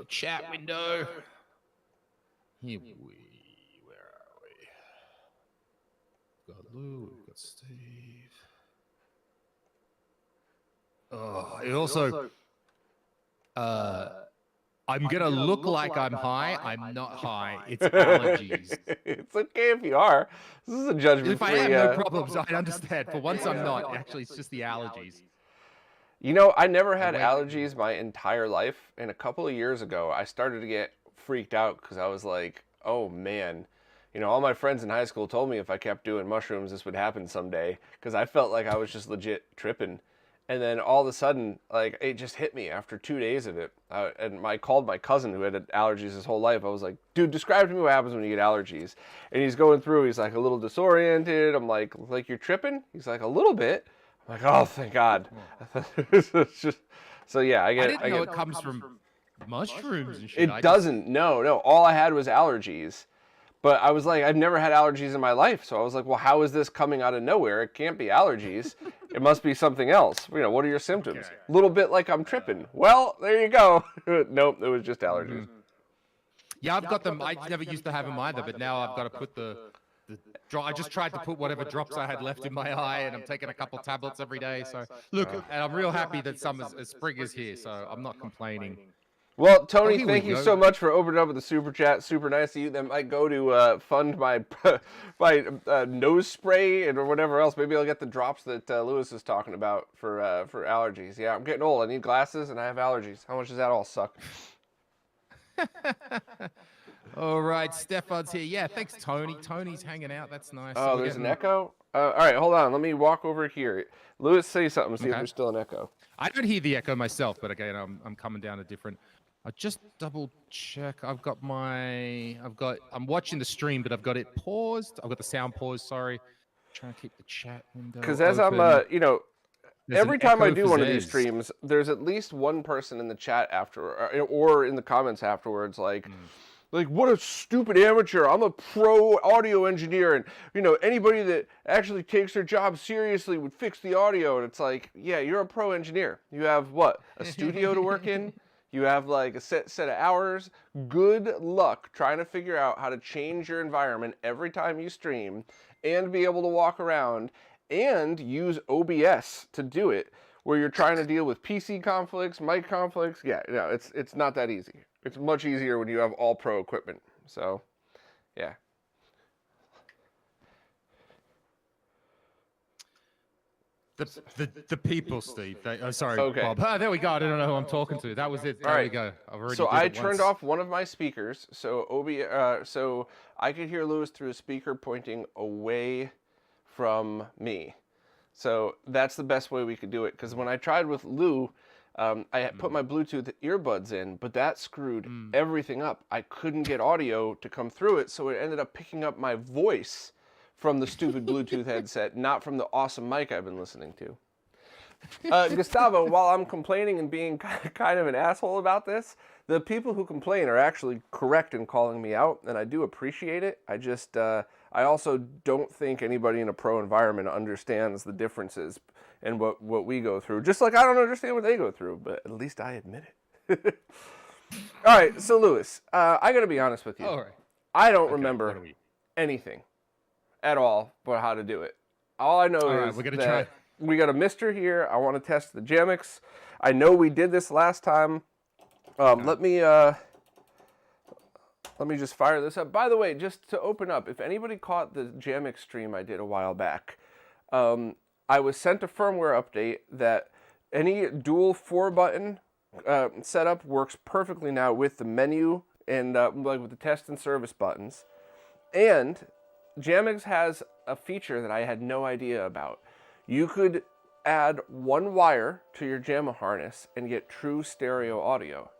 chat window. Here we, where are we? We've got Lou, we've got Steve. Oh, it also, I'm gonna look like I'm high. I'm not high. It's allergies. It's okay if you are. This is a judgment-free. If I have no problems, I understand. For once, I'm not. Actually, it's just the allergies. You know, I never had allergies my entire life, and a couple of years ago, I started to get freaked out because I was like, oh man, you know, all my friends in high school told me if I kept doing mushrooms, this would happen someday, because I felt like I was just legit tripping. And then all of a sudden, like, it just hit me after 2 days of it. And I called my cousin who had allergies his whole life. I was like, dude, describe to me what happens when you get allergies. And he's going through, he's like a little disoriented. I'm like you're tripping? He's like, a little bit. I'm like, oh, thank God. So yeah, I didn't know it comes from mushrooms and shit. It doesn't. No. All I had was allergies. But I was like, I've never had allergies in my life. So I was like, well, how is this coming out of nowhere? It can't be allergies. It must be something else. You know, what are your symptoms? A little bit like I'm tripping. Well, there you go. Nope, it was just allergies. Yeah, I've got them. I never used to have them either, but now I've got to put the I just tried to put whatever drops I had left in my eye, and I'm taking a couple tablets every day. So look, and I'm real happy that spring is here. So I'm not complaining. Well, Tony, thank you so much for opening up with the super chat. Super nice of you. That might go to fund my nose spray and or whatever else. Maybe I'll get the drops that Lewis is talking about for allergies. Yeah, I'm getting old. I need glasses and I have allergies. How much does that all suck? All right, Stefan's here. Yeah, thanks, Tony. Tony's hanging out. That's nice. Oh, there's an echo? All right, hold on. Let me walk over here. Lewis, say something. See if there's still an echo. I don't hear the echo myself, but again, I'm coming down a different... I just double check. I'm watching the stream, but I've got it paused. I've got the sound paused. Sorry, trying to keep the chat window. Because as open. I'm, you know, every time I do one of these streams, there's at least one person in the chat after, or in the comments afterwards, like, what a stupid amateur. I'm a pro audio engineer, and you know, anybody that actually takes their job seriously would fix the audio. And it's like, yeah, you're a pro engineer. You have what? A studio to work in. You have like a set of hours. Good luck trying to figure out how to change your environment every time you stream and be able to walk around and use OBS to do it, where you're trying to deal with PC conflicts, mic conflicts. Yeah, no, it's not that easy. It's much easier when you have all pro equipment. So, yeah. The people, Steve. Sorry, okay. Bob. There we go. I don't know who I'm talking to. That was it. There we go. I've already so I turned off one of my speakers, so so I could hear Lewis through a speaker pointing away from me. So that's the best way we could do it. Because when I tried with Lou, I had put my Bluetooth earbuds in, but that screwed everything up. I couldn't get audio to come through it, so it ended up picking up my voice from the stupid Bluetooth headset, not from the awesome mic I've been listening to. Gustavo, while I'm complaining and being kind of an asshole about this, the people who complain are actually correct in calling me out, and I do appreciate it. I just, I also don't think anybody in a pro environment understands the differences and what we go through. Just like I don't understand what they go through, but at least I admit it. All right, so Lewis, I got to be honest with you. All right. I don't remember anything at all but how to do it. All I know is we're gonna that we got a mister here. I want to test the JAMMIX. I know we did this last time. Let me just fire this up. By the way, just to open up, if anybody caught the JAMMIX stream I did a while back, I was sent a firmware update that any dual 4-button setup works perfectly now with the menu and like with the test and service buttons. And JAMMIX has a feature that I had no idea about. You could add one wire to your JAMMA harness and get true stereo audio.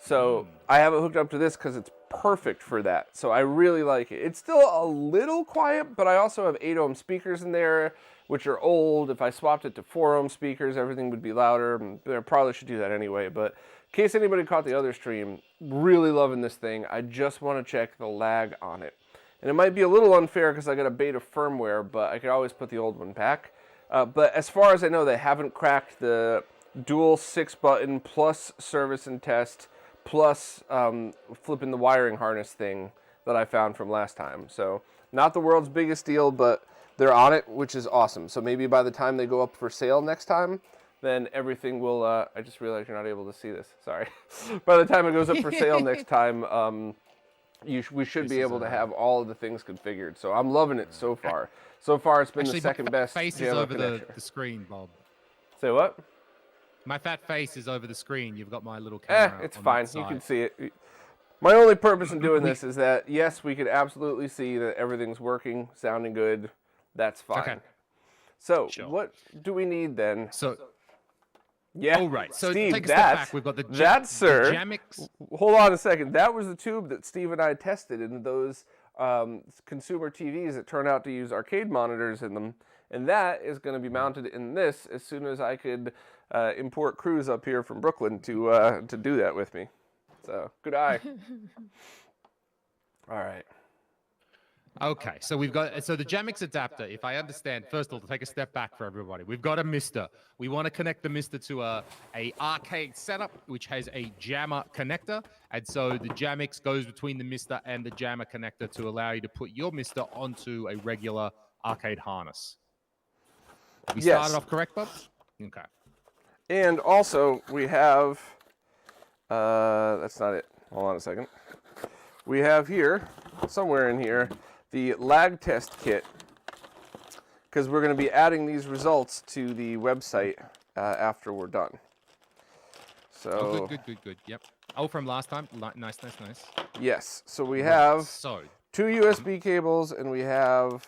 So I have it hooked up to this because it's perfect for that. So I really like it. It's still a little quiet, but I also have 8 ohm speakers in there, which are old. If I swapped it to 4 ohm speakers, everything would be louder. I probably should do that anyway. But in case anybody caught the other stream, really loving this thing. I just want to check the lag on it. And it might be a little unfair because I got a beta firmware, but I could always put the old one back. But as far as I know, they haven't cracked the dual 6-button plus service and test plus flipping the wiring harness thing that I found from last time. So not the world's biggest deal, but they're on it, which is awesome. So maybe by the time they go up for sale next time, then everything will, I just realized you're not able to see this, sorry. By the time it goes up for sale next time, we should be able to have all of the things configured. So I'm loving it so far. So far, it's been the second best face is JAMMIX over connector. the screen, Bob. Say what? My fat face is over the screen. You've got my little camera. It's on fine. that side. You can see it. My only purpose in doing this is that, yes, we could absolutely see that everything's working, sounding good. That's fine. Okay. So Sure. what do we need then? So, Yeah. all right. So Steve, take a step back. We've got the sir. the JAMMIX. Hold on a second. That was the tube that Steve and I tested in those consumer TVs that turn out to use arcade monitors in them. And that is going to be mounted in this as soon as I could import Cruz up here from Brooklyn to do that with me. So, good eye. All right. Okay, so we've got the JAMMIX adapter. If I understand, first of all, to take a step back for everybody, we've got a Mister. We want to connect the Mister to a arcade setup, which has a jammer connector, and so the JAMMIX goes between the Mister and the jammer connector to allow you to put your Mister onto a regular arcade harness. We started off correct, Bob? Okay. And also, we have, that's not it. Hold on a second. We have here, somewhere in here, the lag test kit, because we're going to be adding these results to the website after we're done. So, Oh, good. Yep. Oh, from last time. Nice. Yes. So we have So, 2 USB cables, and we have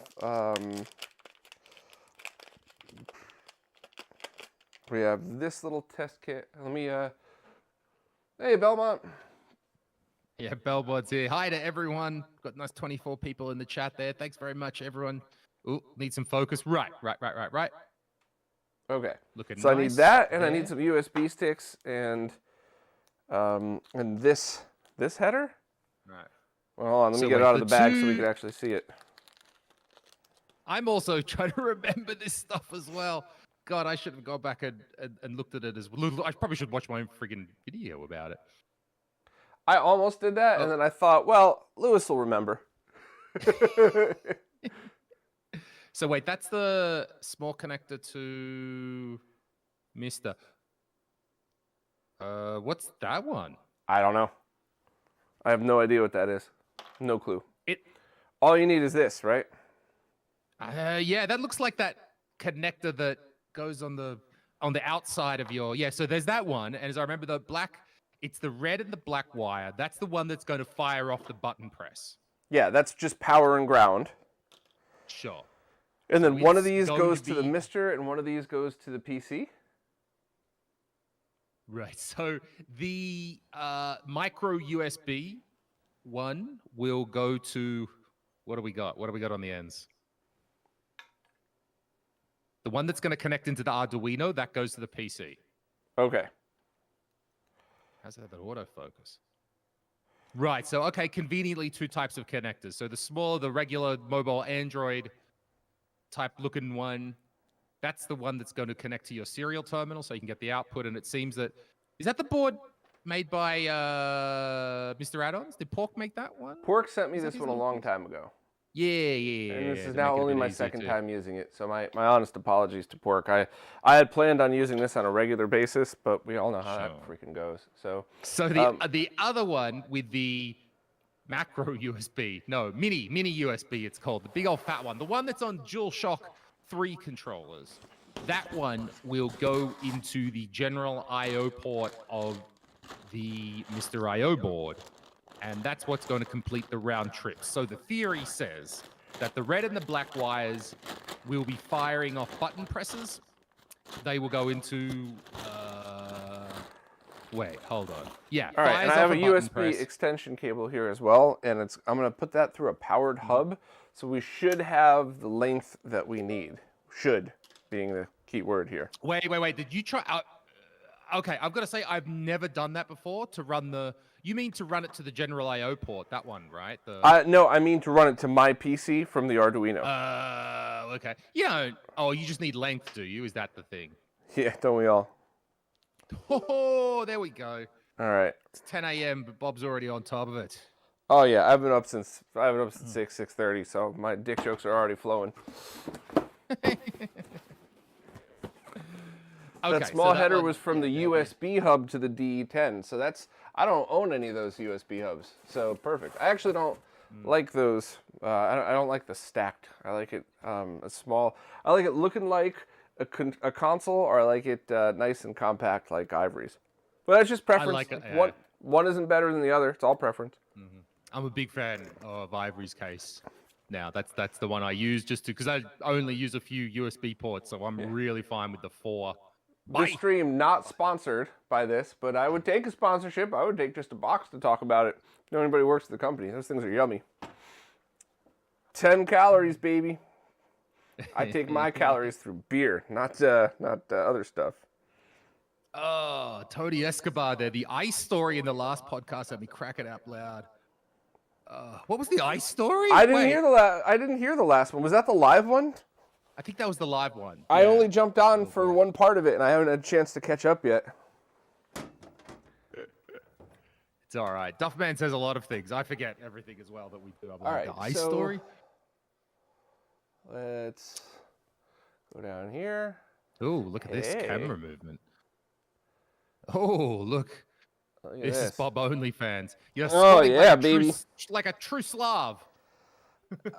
this little test kit. Let me. Hey, Belmont. yeah, Bellboard's here. Hi to everyone. Got nice 24 people in the chat there. Thanks very much, everyone. Ooh, need some focus. Right. Okay. Looking So I need nice that, and I there. need some USB sticks, and this header. Right. Well, hold on. Let me So get it wait, out of the the bag so we two- can actually see it. I'm also trying to remember this stuff as well. God, I should have gone back and looked at it as well. I probably should watch my own friggin' video about it. I almost did that, Oh. and then I thought, well, Lewis will remember. So wait, that's the small connector to Mister. What's that one? I don't know. I have no idea what that is. No clue. It. All you need is this, right? Yeah, that looks like that connector that goes on the outside of your. Yeah, so there's that one, and as I remember, the black. It's the red and the black wire. That's the one that's going to fire off the button press. Yeah, that's just power and ground. Sure. And then So one of it's these going goes to to the be- Mister, and one of these goes to the PC. Right. So the micro USB one will go to what do we got? What do we got on the ends? The one that's going to connect into the Arduino, that goes to the PC. Okay. How's that autofocus? Right. So, okay, conveniently 2 types of connectors. So the smaller, the regular mobile Android type looking one, that's the one that's going to connect to your serial terminal so you can get the output. And it seems that, is that the board made by Mr. Add-ons? Did Pork make that one? Pork sent me Is that this his one a name? long time ago. Yeah. And this is to now make it a only bit my easier second to- time using it, so my honest apologies to Pork. I had planned on using this on a regular basis, but we all know how that freaking goes. So the other one with the macro USB, no, mini USB it's called, the big old fat one, the one that's on DualShock 3 controllers, that one will go into the general I/O port of the Mr. I/O board, and that's what's going to complete the round trip. So the theory says that the red and the black wires will be firing off button presses. They will go into wait, hold on. Yeah. all right, and I fires have a off button USB press. extension cable here as well, and I'm going to put that through a powered hub, so we should have the length that we need. Should being the key word here. Wait. Did you try? Okay, I've got to say I've never done that before. To run the, you mean to run it to the general I/O port? That one, right? No, I mean to run it to my PC from the Arduino. Okay. Oh, you just need length, do you? Is that the thing? Yeah, don't we all? Oh, there we go. All right. It's 10 a.m., but Bob's already on top of it. Oh yeah, I've been up since 6:30, so my dick jokes are already flowing. Okay, That small so header one, was from the USB hub to the DE10, so that's I don't own any of those USB hubs, so perfect. I actually don't like those. I don't like the stacked. I like it a small. I like it looking like a console, or I like it nice and compact like Ivory's. But that's just preference. like it, yeah. One isn't better than the other. It's all preference. I'm a big fan of Ivory's case. Now that's the one I use just because I only use a few USB ports, so I'm really fine with the 4. This stream not sponsored by this, but I would take a sponsorship. I would take just a box to talk about it. If you know anybody who works at the company, those things are yummy. 10 calories, baby. I take my calories through beer, not other stuff. Oh, Tony Escobar there. The ice story in the last podcast had me cracking out loud. What was the ice story? I didn't hear the last one. Was that the live one? I think that was the live one. I only jumped on for one part of it, and I haven't had a chance to catch up yet. It's all right. Duffman says a lot of things. I forget everything as well that we do. All right, the ice story. Let's go down here. Oh, look at this camera movement. Oh, look. This is Bob OnlyFans. You're baby. Like a true Slav.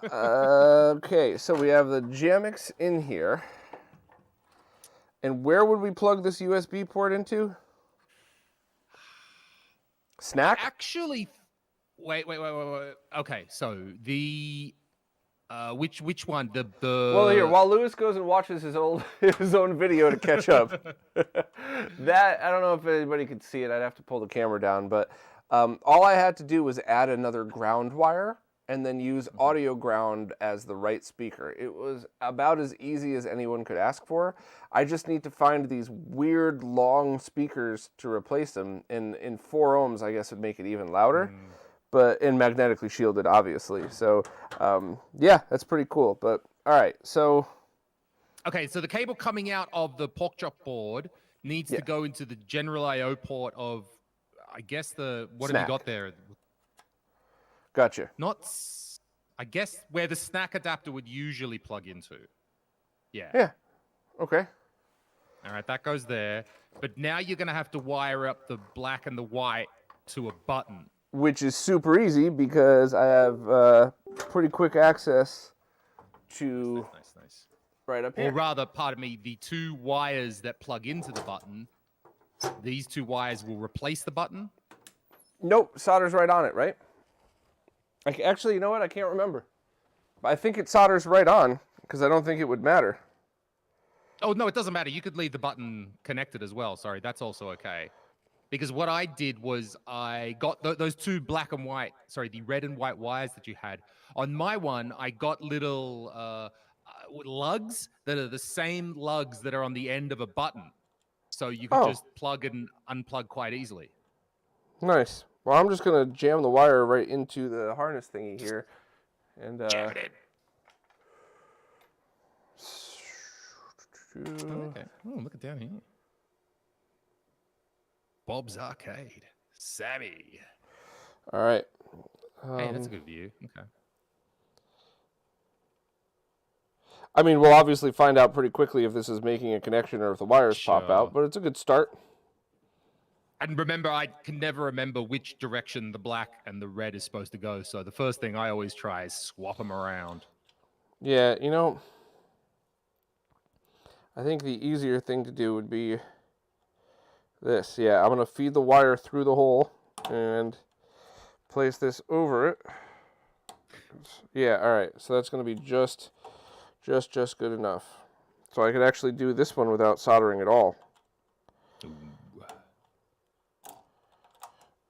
Okay, so we have the JAMMIX in here. And where would we plug this USB port into? Snack? Actually, wait. Okay, so the which one? The Well, here, while Lewis goes and watches his own video to catch up. That I don't know if anybody could see it. I'd have to pull the camera down, but all I had to do was add another ground wire and then use audio ground as the right speaker. It was about as easy as anyone could ask for. I just need to find these weird long speakers to replace them. In 4 ohms, I guess would make it even louder, but and magnetically shielded, obviously. So yeah, that's pretty cool. But all right, so okay, so the cable coming out of the pork chop board needs to go into the general I/O port of, I guess what have you got there? Gotcha. I guess where the snack adapter would usually plug into. Yeah. Yeah. Okay. All right, that goes there. But now you're going to have to wire up the black and the white to a button. Which is super easy because I have pretty quick access to Nice. right up here. Or rather, pardon me, the 2 wires that plug into the button, these 2 wires will replace the button? Nope, solder's right on it, right? Actually, you know what? I can't remember. I think it solders right on because I don't think it would matter. Oh, no, it doesn't matter. You could leave the button connected as well. Sorry, that's also okay. Because what I did was I got those 2 black and white, the red and white wires that you had. On my one, I got little lugs that are the same lugs that are on the end of a button. So you could just plug and unplug quite easily. Nice. Well, I'm just going to jam the wire right into the harness thingy here. And jam it in. Okay. Oh, look at down here. Bob's Arcade. Sammy. All right. Hey, that's a good view. Okay. I mean, we'll obviously find out pretty quickly if this is making a connection or if the wires pop out, but it's a good start. And remember, I can never remember which direction the black and the red is supposed to go, so the first thing I always try is swap them around. Yeah, you know, I think the easier thing to do would be this. Yeah, I'm going to feed the wire through the hole and place this over it. Yeah, all right. So that's going to be just good enough. So I could actually do this one without soldering at all.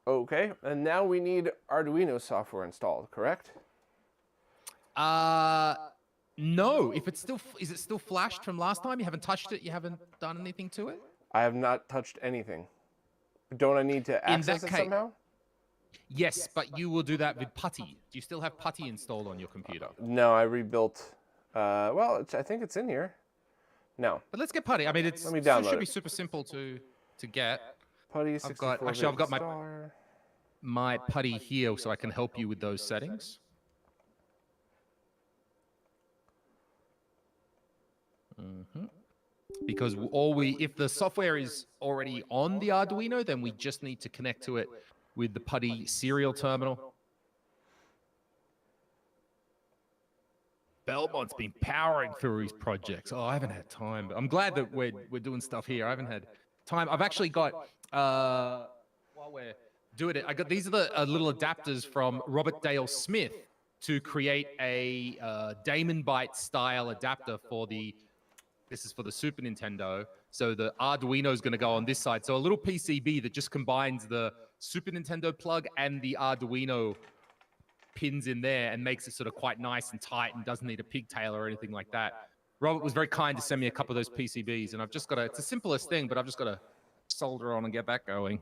Okay, and now we need Arduino software installed, correct? No. If it's still, is it still flashed from last time? You haven't touched it? You haven't done anything to it? I have not touched anything. Don't I need to access it somehow? Yes, but you will do that with Putty. Do you still have Putty installed on your computer? No, I rebuilt. Well, I think it's in here. No. But let's get Putty. I mean, it should be super simple to get. Putty, I've 64 got, actually, I've got star. my putty here so I can help you with those settings. Because if the software is already on the Arduino, then we just need to connect to it with the putty serial terminal. Belmont's been powering through his projects. Oh, I haven't had time. But I'm glad that we're doing stuff here. I haven't had time. I've actually got, while we're doing it, these are the little adapters from Robert Dale Smith to create a Damon Byte style adapter for this is for the Super Nintendo. So the Arduino is going to go on this side. So a little PCB that just combines the Super Nintendo plug and the Arduino pins in there and makes it sort of quite nice and tight and doesn't need a pigtail or anything like that. Robert was very kind to send me a couple of those PCBs, and I've just got to, it's the simplest thing, but I've just got to solder on and get that going.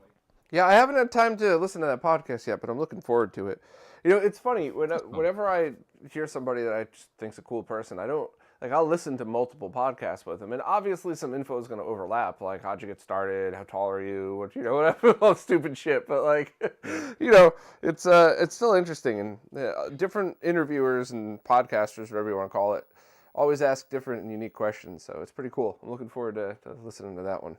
Yeah, I haven't had time to listen to that podcast yet, but I'm looking forward to it. You know, it's funny, whenever I hear somebody that I just think's a cool person, I'll listen to multiple podcasts with them, and obviously some info is going to overlap, like how'd you get started, how tall are you, whatever, all stupid shit. But like, it's still interesting, and different interviewers and podcasters, whatever you want to call it, always ask different and unique questions. So it's pretty cool. I'm looking forward to listening to that one.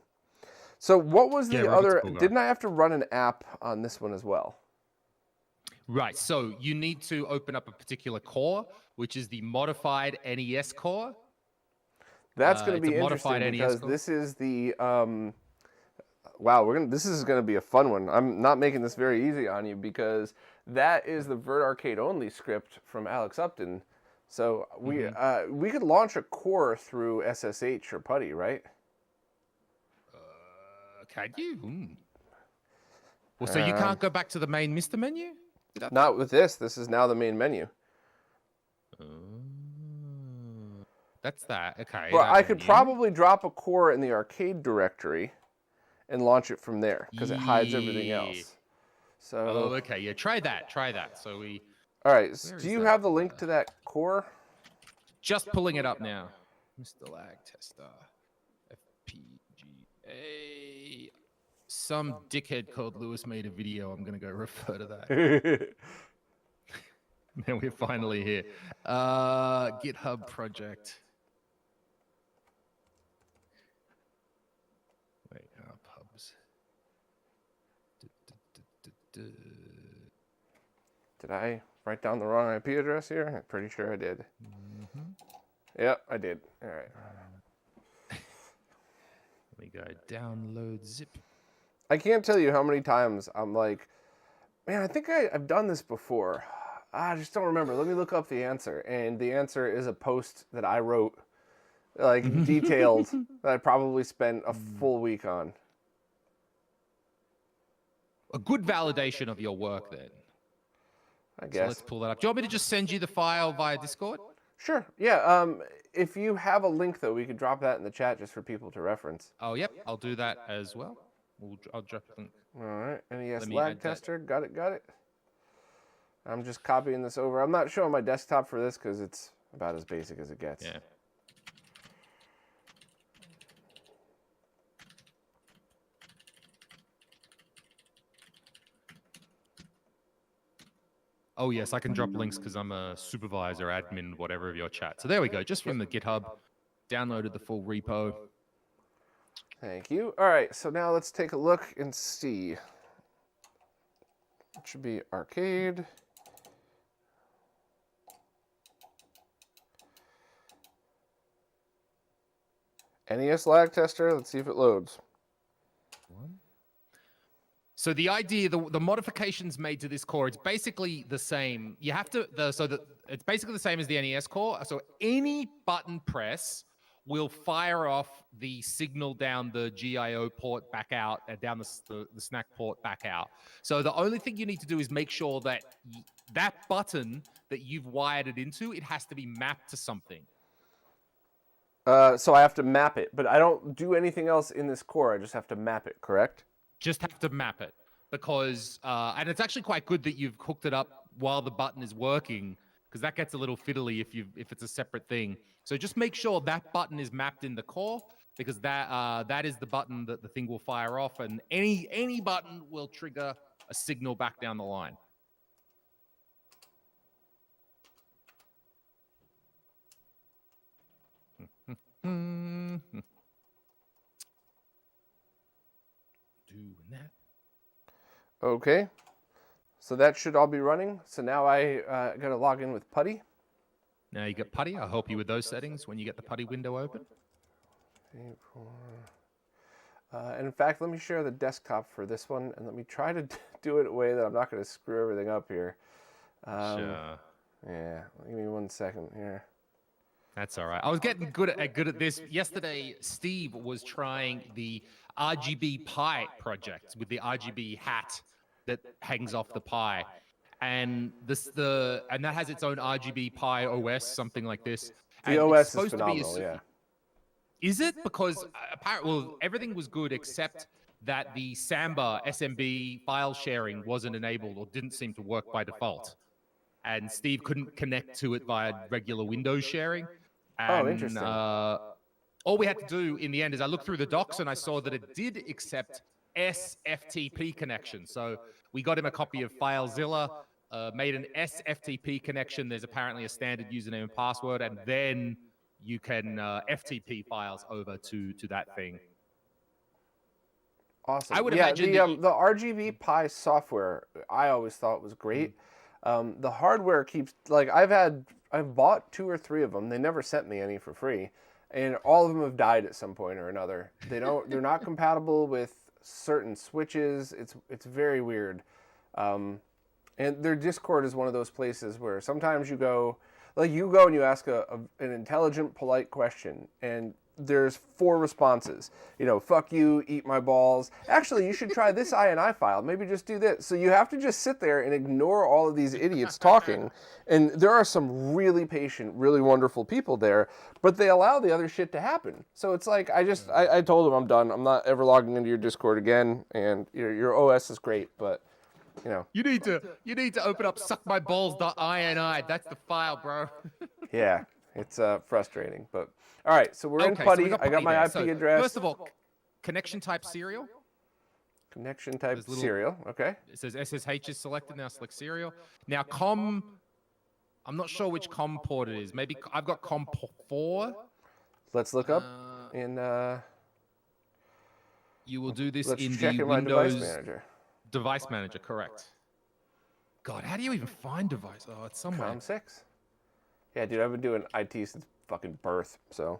So what was the other? Cool, didn't I have to run an app on this one as well? Right. So you need to open up a particular core, which is the modified NES core. That's going to be interesting because this is the wow. This is going to be a fun one. I'm not making this very easy on you because that is the Vert Arcade only script from Alex Upton. So we could launch a core through SSH or Putty, right? Can you? Well, so you can't go back to the main Mr. menu? Not with this. This is now the main menu. That's that. Okay. Well, I could probably drop a core in the arcade directory and launch it from there because it hides everything else. So. Oh, okay. Yeah, try that. Try that. So we. All right. Do you have the link to that core? Just pulling it up now. Mr. Lag Tester. FPGA. Some dickhead called Lewis made a video. I'm going to go refer to that. And we're finally here. GitHub project. Wait, pubs. Did I write down the wrong IP address here? I'm pretty sure I did. Yep, I did. All right. Let me go download zip. I can't tell you how many times I'm like, man, I think I've done this before. I just don't remember. Let me look up the answer. And the answer is a post that I wrote, like detailed, that I probably spent a full week on. A good validation of your work then. I guess. So let's pull that up. Do you want me to just send you the file via Discord? Sure. Yeah. If you have a link, though, we could drop that in the chat just for people to reference. Oh, yep. I'll do that as well. I'll drop the link. All right. NES lag tester. Got it. I'm just copying this over. I'm not showing my desktop for this because it's about as basic as it gets. Yeah. Oh, yes, I can drop links because I'm a supervisor, admin, whatever of your chat. So there we go. Just from the GitHub. Downloaded the full repo. Thank you. All right, so now let's take a look and see. It should be arcade. NES lag tester. Let's see if it loads. So the idea, the modifications made to this core, it's basically the same. You have to, it's basically the same as the NES core. So any button press will fire off the signal down the GIO port back out, down the snack port back out. So the only thing you need to do is make sure that that button that you've wired it into, it has to be mapped to something. So I have to map it, but I don't do anything else in this core. I just have to map it, correct? Just have to map it because, and it's actually quite good that you've hooked it up while the button is working because that gets a little fiddly if it's a separate thing. So just make sure that button is mapped in the core because that is the button that the thing will fire off, and any button will trigger a signal back down the line. Doing that. Okay. So that should all be running. So now I got to log in with Putty. Now you get Putty. I'll help you with those settings when you get the Putty window open. And in fact, let me share the desktop for this one, and let me try to do it in a way that I'm not going to screw everything up here. Sure. Yeah, give me 1 second here. That's all right. I was getting good at this. Yesterday, Steve was trying the RGB Pi project with the RGB hat that hangs off the Pi. And and that has its own RGB Pi OS, something like this. The OS is phenomenal, yeah. Is it? Because apparently, everything was good except that the Samba SMB file sharing wasn't enabled or didn't seem to work by default. And Steve couldn't connect to it via regular Windows sharing. And, interesting. All we had to do in the end is I looked through the docs and I saw that it did accept SFTP connection. So we got him a copy of FileZilla, made an SFTP connection. There's apparently a standard username and password, and then you can FTP files over to that thing. Awesome. I would imagine the RGB Pi software I always thought was great. The hardware keeps, like, I've bought 2 or 3 of them. They never sent me any for free, and all of them have died at some point or another. They're not compatible with certain switches. It's very weird. And their Discord is one of those places where sometimes you go and you ask an intelligent, polite question, and there's 4 responses. Fuck you, eat my balls. Actually, you should try this INI file. Maybe just do this. So you have to just sit there and ignore all of these idiots talking. And there are some really patient, really wonderful people there, but they allow the other shit to happen. So it's like, I told them I'm done. I'm not ever logging into your Discord again. And your OS is great, but You need to open up suckmyballs.ini. That's the file, bro. Yeah, it's frustrating, but all right. So we're in Putty. I got my IP address. First of all, connection type serial. Connection type serial. Okay. It says SSH is selected. Now select serial. Now I'm not sure which COM port it is. Maybe I've got COM 4. Let's look up in. You will do this in check the in my Windows device manager. Device manager, correct. God, how do you even find device? Oh, it's somewhere. COM 6. Yeah, dude, I've been doing IT since fucking birth, so.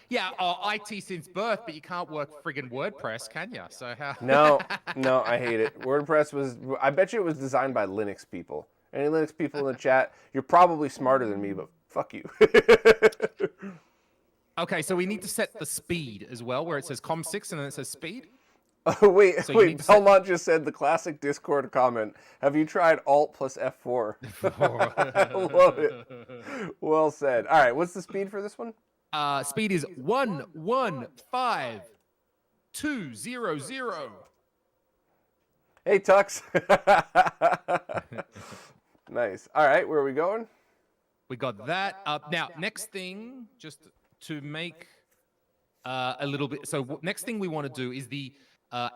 Yeah, IT since birth, but you can't work friggin' WordPress, can you? So how? No, I hate it. WordPress I bet you it was designed by Linux people. Any Linux people in the chat, you're probably smarter than me, but fuck you. Okay, so we need to set the speed as well, where it says COM6 and then it says speed. Oh, wait, Belmont just said the classic Discord comment. Have you tried Alt plus F4? I love it. Well said. All right, what's the speed for this one? Speed is 115,200. Hey, Tux. Nice. All right, where are we going? We got that up. Now, next thing, just to make a little bit. So next thing we want to do is the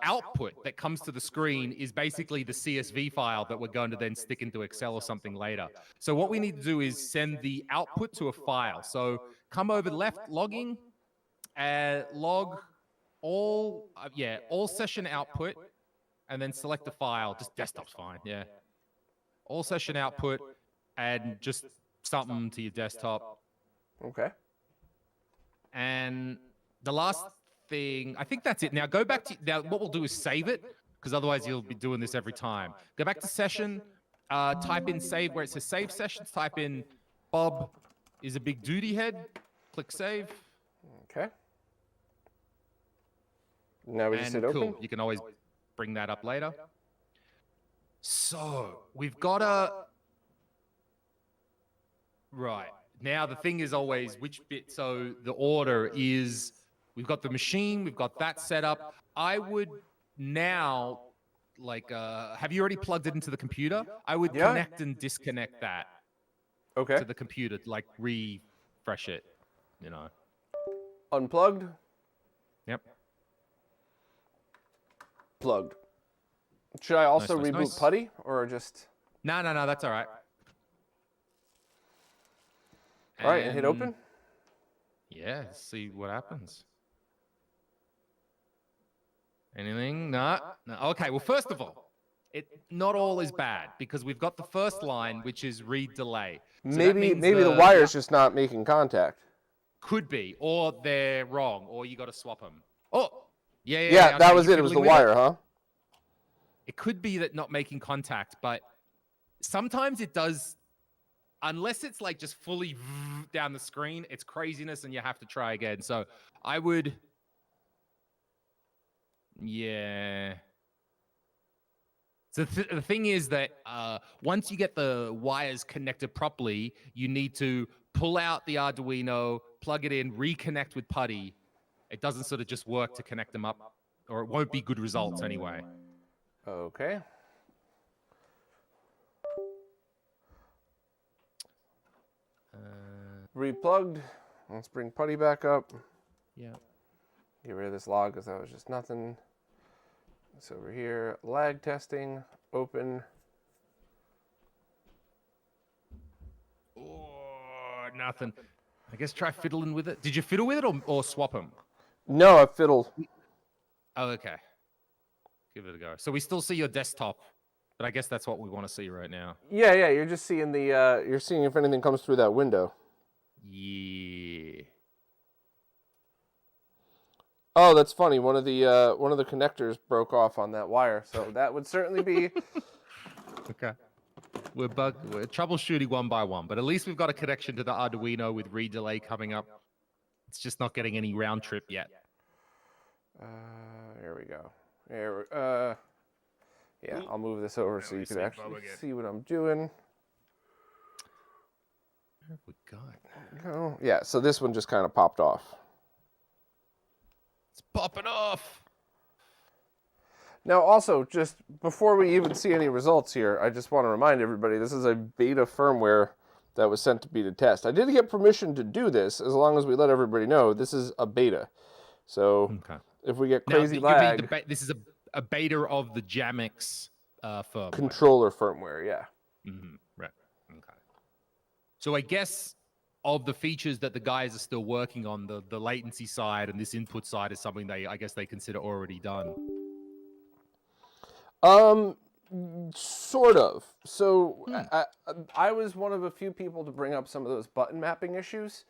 output that comes to the screen is basically the CSV file that we're going to then stick into Excel or something later. So what we need to do is send the output to a file. So come over left, logging, log all session output, and then select the file. Just desktop's fine, yeah. All session output, and just something to your desktop. Okay. And the last thing, I think that's it. Now go back to, now what we'll do is save it, because otherwise you'll be doing this every time. Go back to session, type in save, where it says save sessions, type in Bob is a big duty head, click save. Okay. Now we just hit open. Cool, you can always bring that up later. So we've got right. Now the thing is always which bit, so the order is, we've got the machine, we've got that set up. I would now, like, have you already plugged it into the computer? I would connect and disconnect that to the computer, like refresh it, you know. Unplugged. Yep. Plugged. Should I also Nice, reboot nice. Putty or just? No, that's all right. All right, and hit open. Yeah, see what happens. Anything? No. Okay, well, first of all, not all is bad because we've got the first line, which is read delay. So maybe the wire's just not making contact. Could be, or they're wrong, or you got to swap them. Oh, yeah. Yeah, that was it. It was the wire, huh? It could be that not making contact, but sometimes it does. Unless it's like just fully down the screen, it's craziness and you have to try again. So I would, yeah. So the thing is that once you get the wires connected properly, you need to pull out the Arduino, plug it in, reconnect with Putty. It doesn't sort of just work to connect them up, or it won't be good results anyway. Okay. Replugged. Let's bring Putty back up. Yeah. Get rid of this log because that was just nothing. It's over here. Lag testing. Open. Oh, nothing. I guess try fiddling with it. Did you fiddle with it or swap them? No, I fiddled. Oh, okay. Give it a go. So we still see your desktop, but I guess that's what we want to see right now. Yeah. You're just seeing the. You're seeing if anything comes through that window. Yeah. Oh, that's funny. One of the connectors broke off on that wire, so that would certainly be. Okay. We're troubleshooting one by one, but at least we've got a connection to the Arduino with read delay coming up. It's just not getting any round trip yet. There we go. Yeah, I'll move this over so you can actually see what I'm doing. Where have we got? Oh, yeah, so this one just kind of popped off. It's popping off. Now, also, just before we even see any results here, I just want to remind everybody this is a beta firmware that was sent to beta test. I did get permission to do this as long as we let everybody know this is a beta. So if we get crazy lag... this is a beta of the JAMMIX firmware. Controller firmware, yeah. Mm-hmm. Right. Okay. So I guess of the features that the guys are still working on, the latency side and this input side is something I guess they consider already done. Sort of. So I was one of a few people to bring up some of those button mapping issues.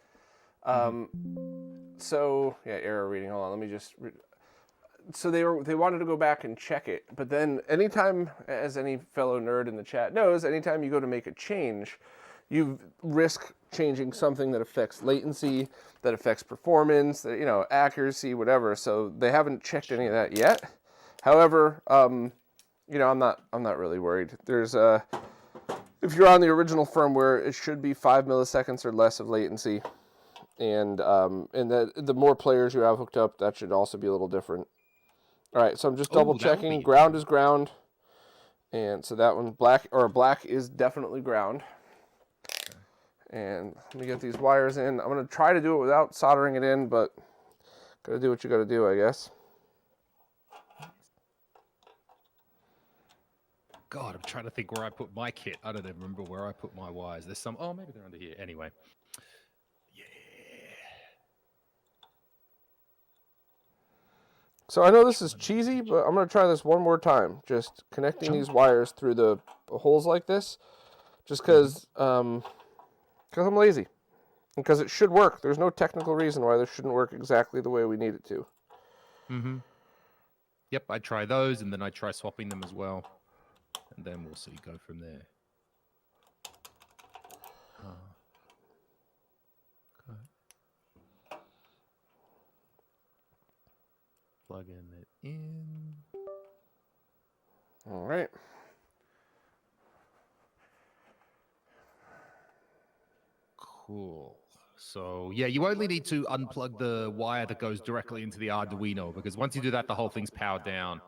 So yeah, error reading. Hold on, let me just. So they wanted to go back and check it, but then anytime, as any fellow nerd in the chat knows, anytime you go to make a change, you risk changing something that affects latency, that affects performance, that, accuracy, whatever. So they haven't checked any of that yet. However, I'm not really worried. There's if you're on the original firmware, it should be 5 milliseconds or less of latency, and the more players you have hooked up, that should also be a little different. All right, so I'm just double checking. Ground is ground, and so that one black is definitely ground. And let me get these wires in. I'm gonna try to do it without soldering it in, but gotta do what you gotta do, I guess. God, I'm trying to think where I put my kit. I don't even remember where I put my wires. There's some. Oh, maybe they're under here. Anyway. Yeah. So I know this is cheesy, but I'm going to try this one more time. Just connecting these wires through the holes like this. Just because I'm lazy. And because it should work. There's no technical reason why this shouldn't work exactly the way we need it to. Mm-hmm. Yep, I try those, and then I try swapping them as well. And then we'll see, go from there. Okay. Plugging it in. All right. Cool. So, yeah, you only need to unplug the wire that goes directly into the Arduino, because once you do that, the whole thing's powered down.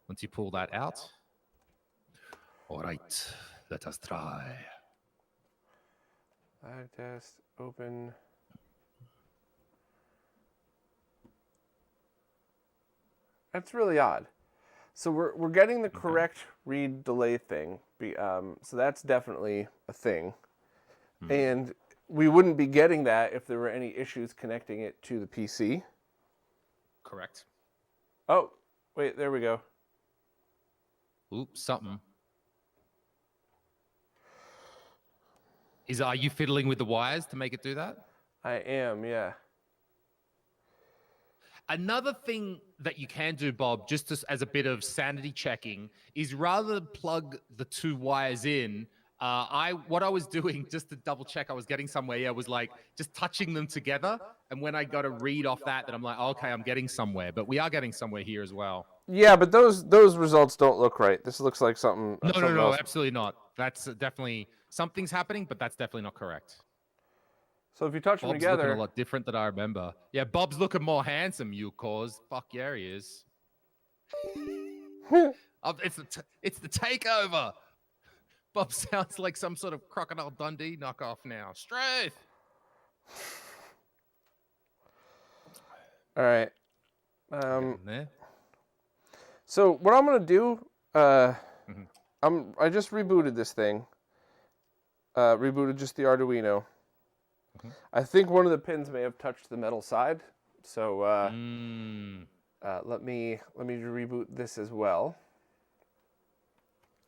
Once you pull that out. All right, let us try. Lag test, open. That's really odd. So we're getting the correct read delay thing. So that's definitely a thing. And we wouldn't be getting that if there were any issues connecting it to the PC. Correct. Oh, wait, there we go. Oops, something. Are you fiddling with the wires to make it do that? I am, yeah. Another thing that you can do, Bob, just as a bit of sanity checking, is rather than plug the 2 wires in, what I was doing just to double check I was getting somewhere, was like just touching them together. And when I got a read off that I'm like, okay, I'm getting somewhere. But we are getting somewhere here as well. Yeah, but those results don't look right. This looks like something. No, else. absolutely not. That's definitely something's happening, but that's definitely not correct. So if you touch them together, looking a lot different than I remember. Yeah, Bob's looking more handsome. You cause fuck yeah, he is. It's the takeover. Bob sounds like some sort of Crocodile Dundee knockoff now. Straight. All right. So what I'm gonna do, I just rebooted this thing. Rebooted just the Arduino. I think one of the pins may have touched the metal side, so let me reboot this as well.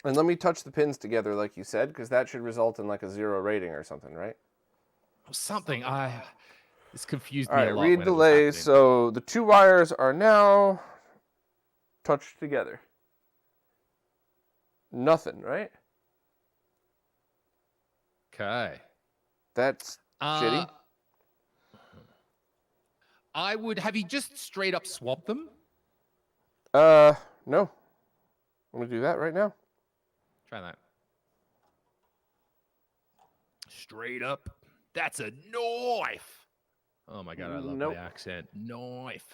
And let me touch the pins together, like you said, because that should result in like a 0 rating or something, right? Something. It's confused me All a right, lot. read delay. So the 2 wires are now touched together. Nothing, right? Okay. That's shitty. Have you just straight up swapped them? No. I'm gonna do that right now. Try that. Straight up. That's a knife. Oh my God, I love my accent. Knife.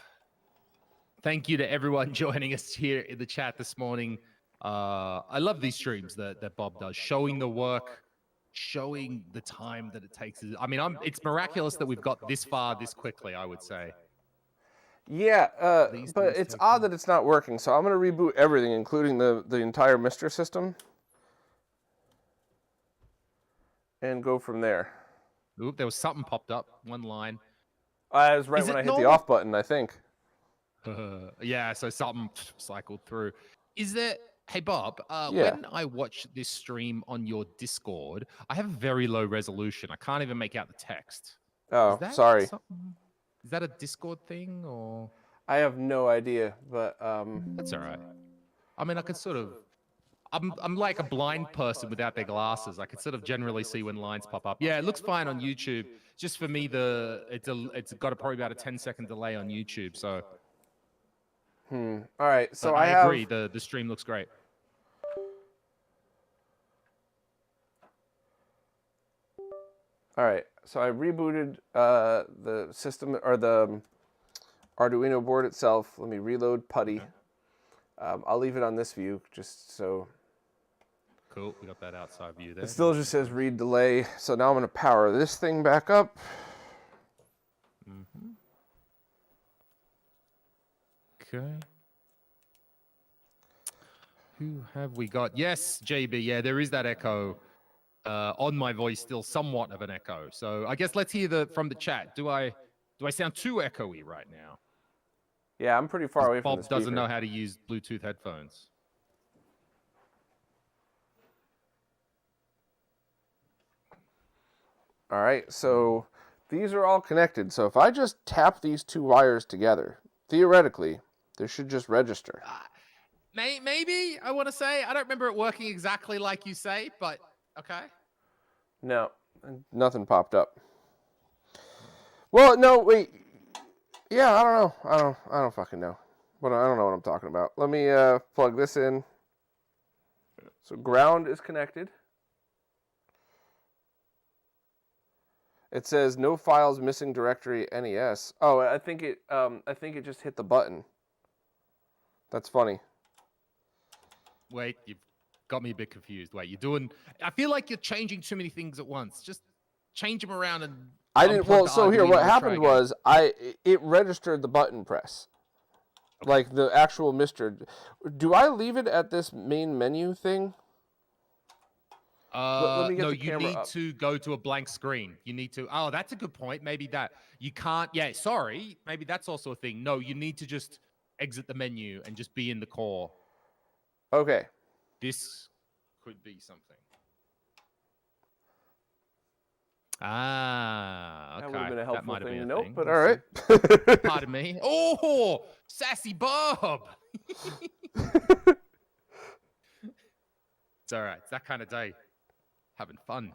Thank you to everyone joining us here in the chat this morning. I love these streams that Bob does, showing the work, showing the time that it takes. I mean, it's miraculous that we've got this far this quickly, I would say. Yeah, but it's odd that it's not working. So I'm going to reboot everything, including the entire MiSTer system, and go from there. Oop, there was something popped up. One line. It was right when I hit the off button, I think. Yeah, so something cycled through. Is there... Hey, Bob, Yeah. when I watch this stream on your Discord, I have very low resolution. I can't even make out the text. Oh, sorry. Is that a Discord thing, or...? I have no idea, but... That's all right. I mean, I could sort of... I'm like a blind person without their glasses. I could sort of generally see when lines pop up. Yeah, it looks fine on YouTube. Just for me, it's got probably about a 10-second delay on YouTube, so... All right, so I agree. The stream looks great. All right, so I rebooted the system, or the Arduino board itself. Let me reload PuTTY. Okay. I'll leave it on this view just so. Cool, we got that outside view there. It still just says read delay. So now I'm going to power this thing back up. Okay. Who have we got? Yes, JB. Yeah, there is that echo on my voice, still somewhat of an echo. So I guess let's hear from the chat. Do I sound too echoey right now? Yeah, I'm pretty far away from the speaker. Bob doesn't know how to use Bluetooth headphones. All right, so these are all connected. So if I just tap these 2 wires together, theoretically, they should just register. Maybe, I want to say. I don't remember it working exactly like you say, but okay. No, nothing popped up. Well, no, wait. Yeah, I don't know. I don't fucking know. But I don't know what I'm talking about. Let me plug this in. So ground is connected. It says no files missing directory NES. Oh, I think it just hit the button. That's funny. Wait, you've got me a bit confused. Wait, I feel like you're changing too many things at once. Just change them around and... I didn't... Well, so here, what happened was, it registered the button press. Like the actual Mister. Do I leave it at this main menu thing? Let me get No, the you camera need up. to go to a blank screen. You need to. Oh, that's a good point. Maybe that you can't. Yeah, sorry. Maybe that's also a thing. No, you need to just exit the menu and just be in the core. Okay. This could be something. Ah, okay. That would have been a helpful might have thing been to a note, thing. but We'll all right. see. Pardon me. Oh, sassy Bob. It's all right. It's that kind of day. Having fun.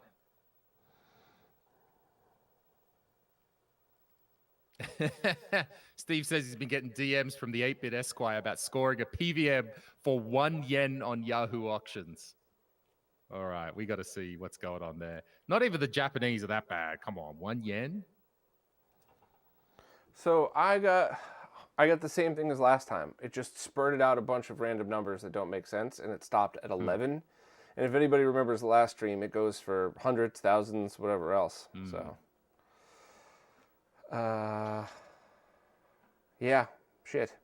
Steve says he's been getting DMs from the 8-Bit Esquire about scoring a PVM for 1 yen on Yahoo Auctions. All right, we got to see what's going on there. Not even the Japanese are that bad. Come on, 1 yen? So I got the same thing as last time. It just spurted out a bunch of random numbers that don't make sense, and it stopped at 11. And if anybody remembers the last stream, it goes for hundreds, thousands, whatever else. So, yeah, shit.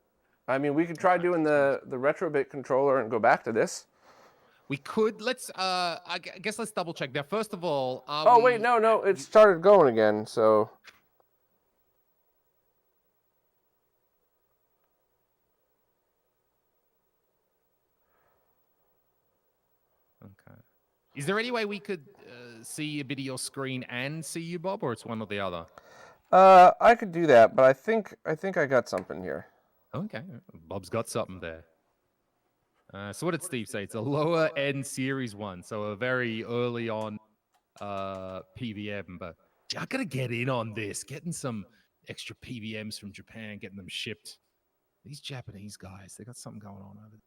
I mean, we could try doing the RetroBit controller and go back to this. We could. Let's. I guess let's double check. Now, first of all, wait, no, it started going again. So. Okay. Is there any way we could see a bit of your screen and see you, Bob, or it's one or the other? I could do that, but I think I got something here. Okay, Bob's got something there. So what did Steve say? It's a lower end series one, so a very early on PVM. But I gotta get in on this, getting some extra PVMs from Japan, getting them shipped. These Japanese guys, they got something going on over there.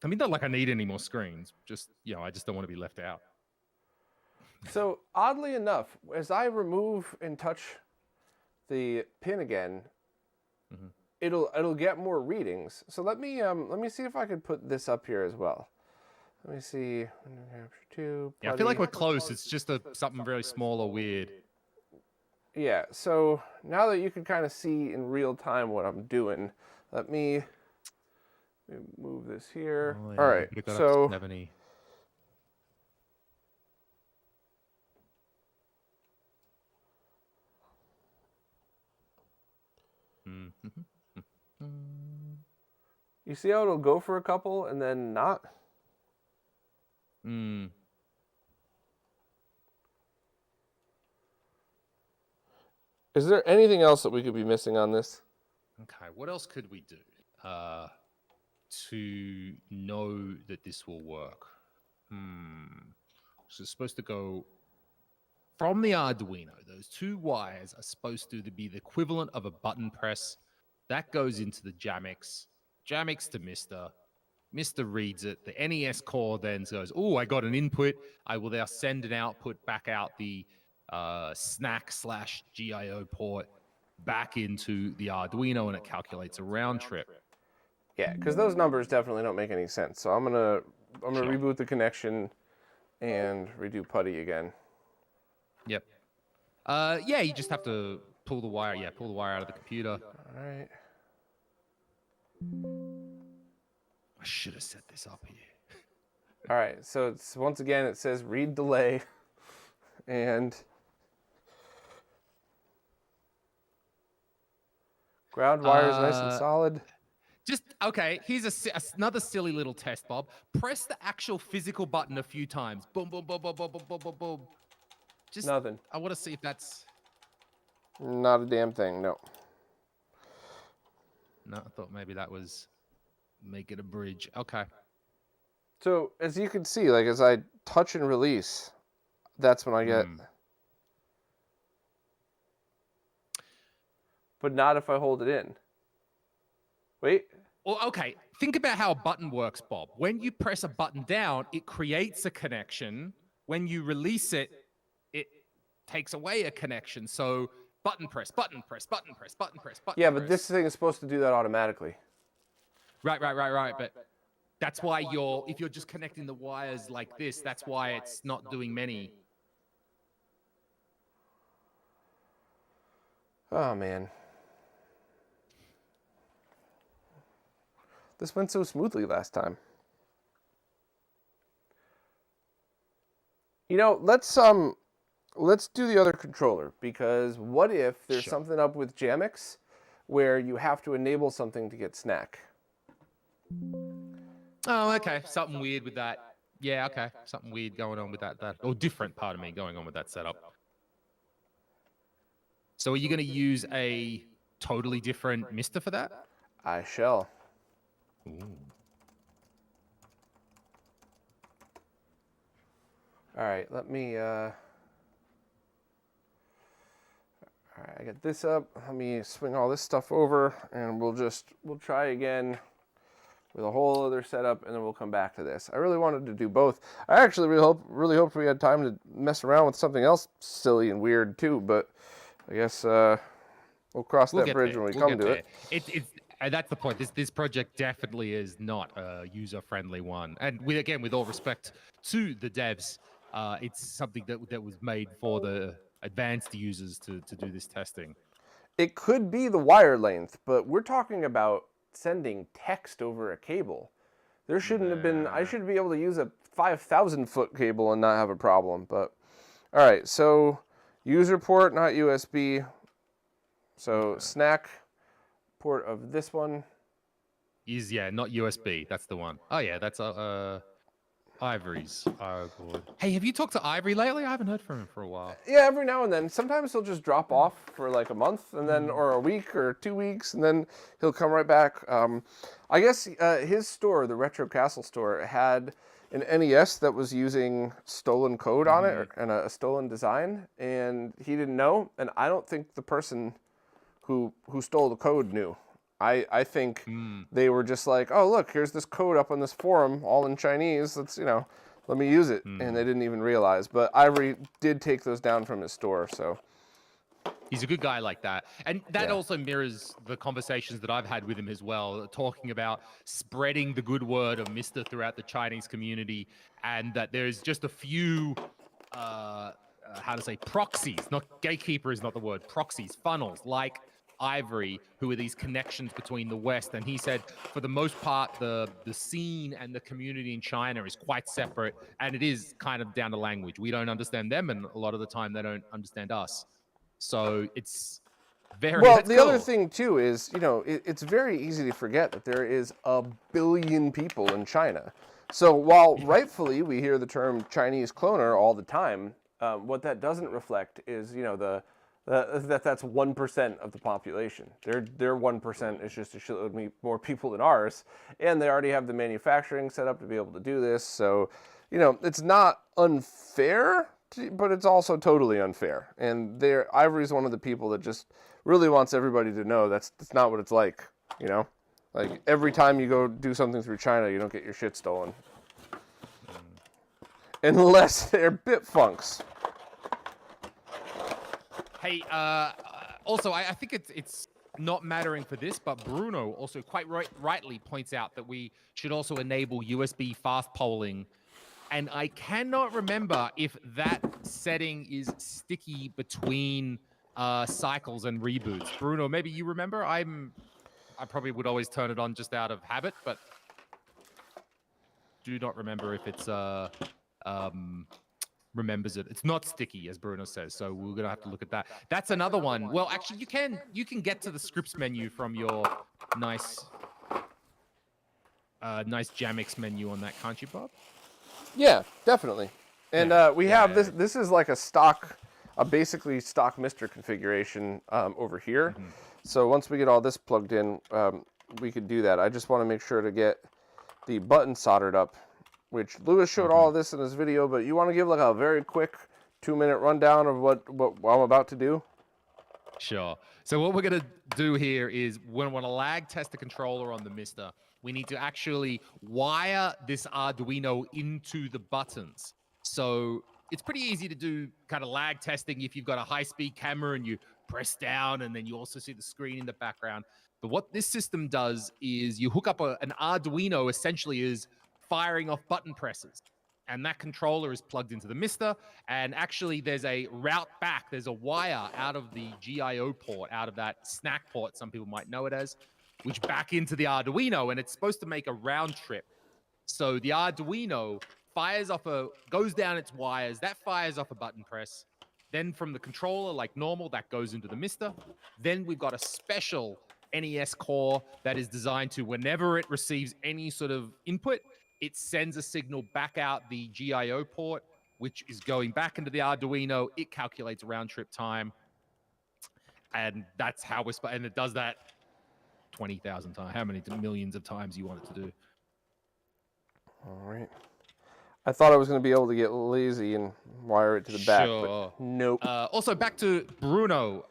I mean, not like I need any more screens. Just, I just don't want to be left out. So oddly enough, as I remove and touch the pin again, it'll get more readings. So let me see if I could put this up here as well. Let me see. Two. Yeah, I feel like we're close. It's just something very small or weird. Yeah. So now that you can kind of see in real time what I'm doing, let me move this here. Oh, yeah, all right. So. 70. You see how it'll go for a couple and then not? Is there anything else that we could be missing on this? Okay, what else could we do to know that this will work? So it's supposed to go from the Arduino. Those two wires are supposed to be the equivalent of a button press. That goes into the JAMMIX. JAMMIX to Mr. Mr. reads it. The NES core then goes, oh, I got an input. I will now send an output back out the snack/GIO port back into the Arduino, and it calculates a round trip. Yeah, because those numbers definitely don't make any sense. So I'm gonna reboot the connection and redo putty again. Yep. Yeah, you just have to pull the wire. Yeah, pull the wire out of the computer. All right. I should have set this up here. All right. So it's once again it says read delay, and ground wire is nice and solid. Just, okay, here's another silly little test, Bob. Press the actual physical button a few times. Boom, boom, boom, boom, boom, boom, boom, boom, boom. Just, nothing. I want to see if that's... Not a damn thing, no. No, I thought maybe that was make it a bridge. Okay. So, as you can see, like, as I touch and release, that's when I get... But not if I hold it in. Wait. Well, okay. Think about how a button works, Bob. When you press a button down, it creates a connection. When you release it, it takes away a connection. So button press, button press, button press, button press, button Yeah, press. but this thing is supposed to do that automatically. Right. But that's why if you're just connecting the wires like this, that's why it's not doing many. Oh, man. This went so smoothly last time. You know, let's do the other controller, because what if there's something up with JAMMIX where you have to enable something to get snack? Oh, okay. Something weird with that. Yeah, okay. Something weird going on with that or different, pardon me, going on with that setup. So are you going to use a totally different mister for that? I shall. Ooh. All right, let me, all right, I get this up. Let me swing all this stuff over, and we'll try again with a whole other setup, and then we'll come back to this. I really wanted to do both. I actually really hoped we had time to mess around with something else silly and weird too, but I guess we'll cross that bridge when we come to it. That's the point. This project definitely is not a user-friendly one, and with all respect to the devs, it's something that was made for the advanced users to do this testing. It could be the wire length, but we're talking about sending text over a cable. There shouldn't have been. I should be able to use a 5,000-foot cable and not have a problem. But all right, so user port, not USB. So snack port of this one is not USB. That's the one. Oh yeah, that's Ivory's. Oh god. Hey, have you talked to Ivory lately? I haven't heard from him for a while. Yeah, every now and then. Sometimes he'll just drop off for like a month, and then or a week or 2 weeks, and then he'll come right back. I guess his store, the Retro Castle store, had an NES that was using stolen code on it and a stolen design, and he didn't know. And I don't think the person who stole the code knew. I think they were just like, oh, look, here's this code up on this forum, all in Chinese. Let's, let me use it. And they didn't even realize. But Ivory did take those down from his store, so. He's a good guy like that. And that also mirrors the conversations that I've had with him as well, talking about spreading the good word of Mister throughout the Chinese community, and that there's just a few, proxies, not gatekeeper is not the word, proxies, funnels, like Ivory, who are these connections between the West. And he said, for the most part, the scene and the community in China is quite separate, and it is kind of down to language. We don't understand them, and a lot of the time they don't understand us. So it's very well. The other thing too is, it's very easy to forget that there is 1 billion people in China. So while rightfully we hear the term Chinese cloner all the time, what that doesn't reflect is, that's 1% of the population. Their 1% is just a shitload more people than ours, and they already have the manufacturing set up to be able to do this. So, it's not unfair, but it's also totally unfair. And Ivory's one of the people that just really wants everybody to know that's not what it's like. Like every time you go do something through China, you don't get your shit stolen, unless they're Bitfunks. Hey, also, I think it's not mattering for this, but Bruno also quite rightly points out that we should also enable USB fast polling. And I cannot remember if that setting is sticky between cycles and reboots. Bruno, maybe you remember? I probably would always turn it on just out of habit, but do not remember if it's remembers it. It's not sticky, as Bruno says, so we're gonna have to look at that. That's another one. Well, actually, you can get to the scripts menu from your nice JAMMIX menu on that, can't you, Bob? Yeah, definitely. And we have this. This is like a basically stock Mister configuration over here. So once we get all this plugged in, we could do that. I just want to make sure to get the button soldered up, which Lewis showed all of this in his video, but you want to give like a very quick 2-minute rundown of what I'm about to do? Sure. So what we're going to do here is when we want to lag test the controller on the Mister, we need to actually wire this Arduino into the buttons. So it's pretty easy to do kind of lag testing if you've got a high-speed camera and you press down and then you also see the screen in the background. But what this system does is you hook up an Arduino, essentially is firing off button presses, and that controller is plugged into the Mister, and actually there's a route back, there's a wire out of the GIO port, out of that snack port, some people might know it as, which back into the Arduino, and it's supposed to make a round trip. So the Arduino goes down its wires, that fires off a button press. Then from the controller, like normal, that goes into the Mister. Then we've got a special NES core that is designed to, whenever it receives any sort of input, it sends a signal back out the GIO port, which is going back into the Arduino. It calculates round trip time. And that's how and it does that 20,000 times. How many millions of times you want it to do? All right. I thought I was going to be able to get lazy and wire it to the back, but nope. Also, back to Bruno,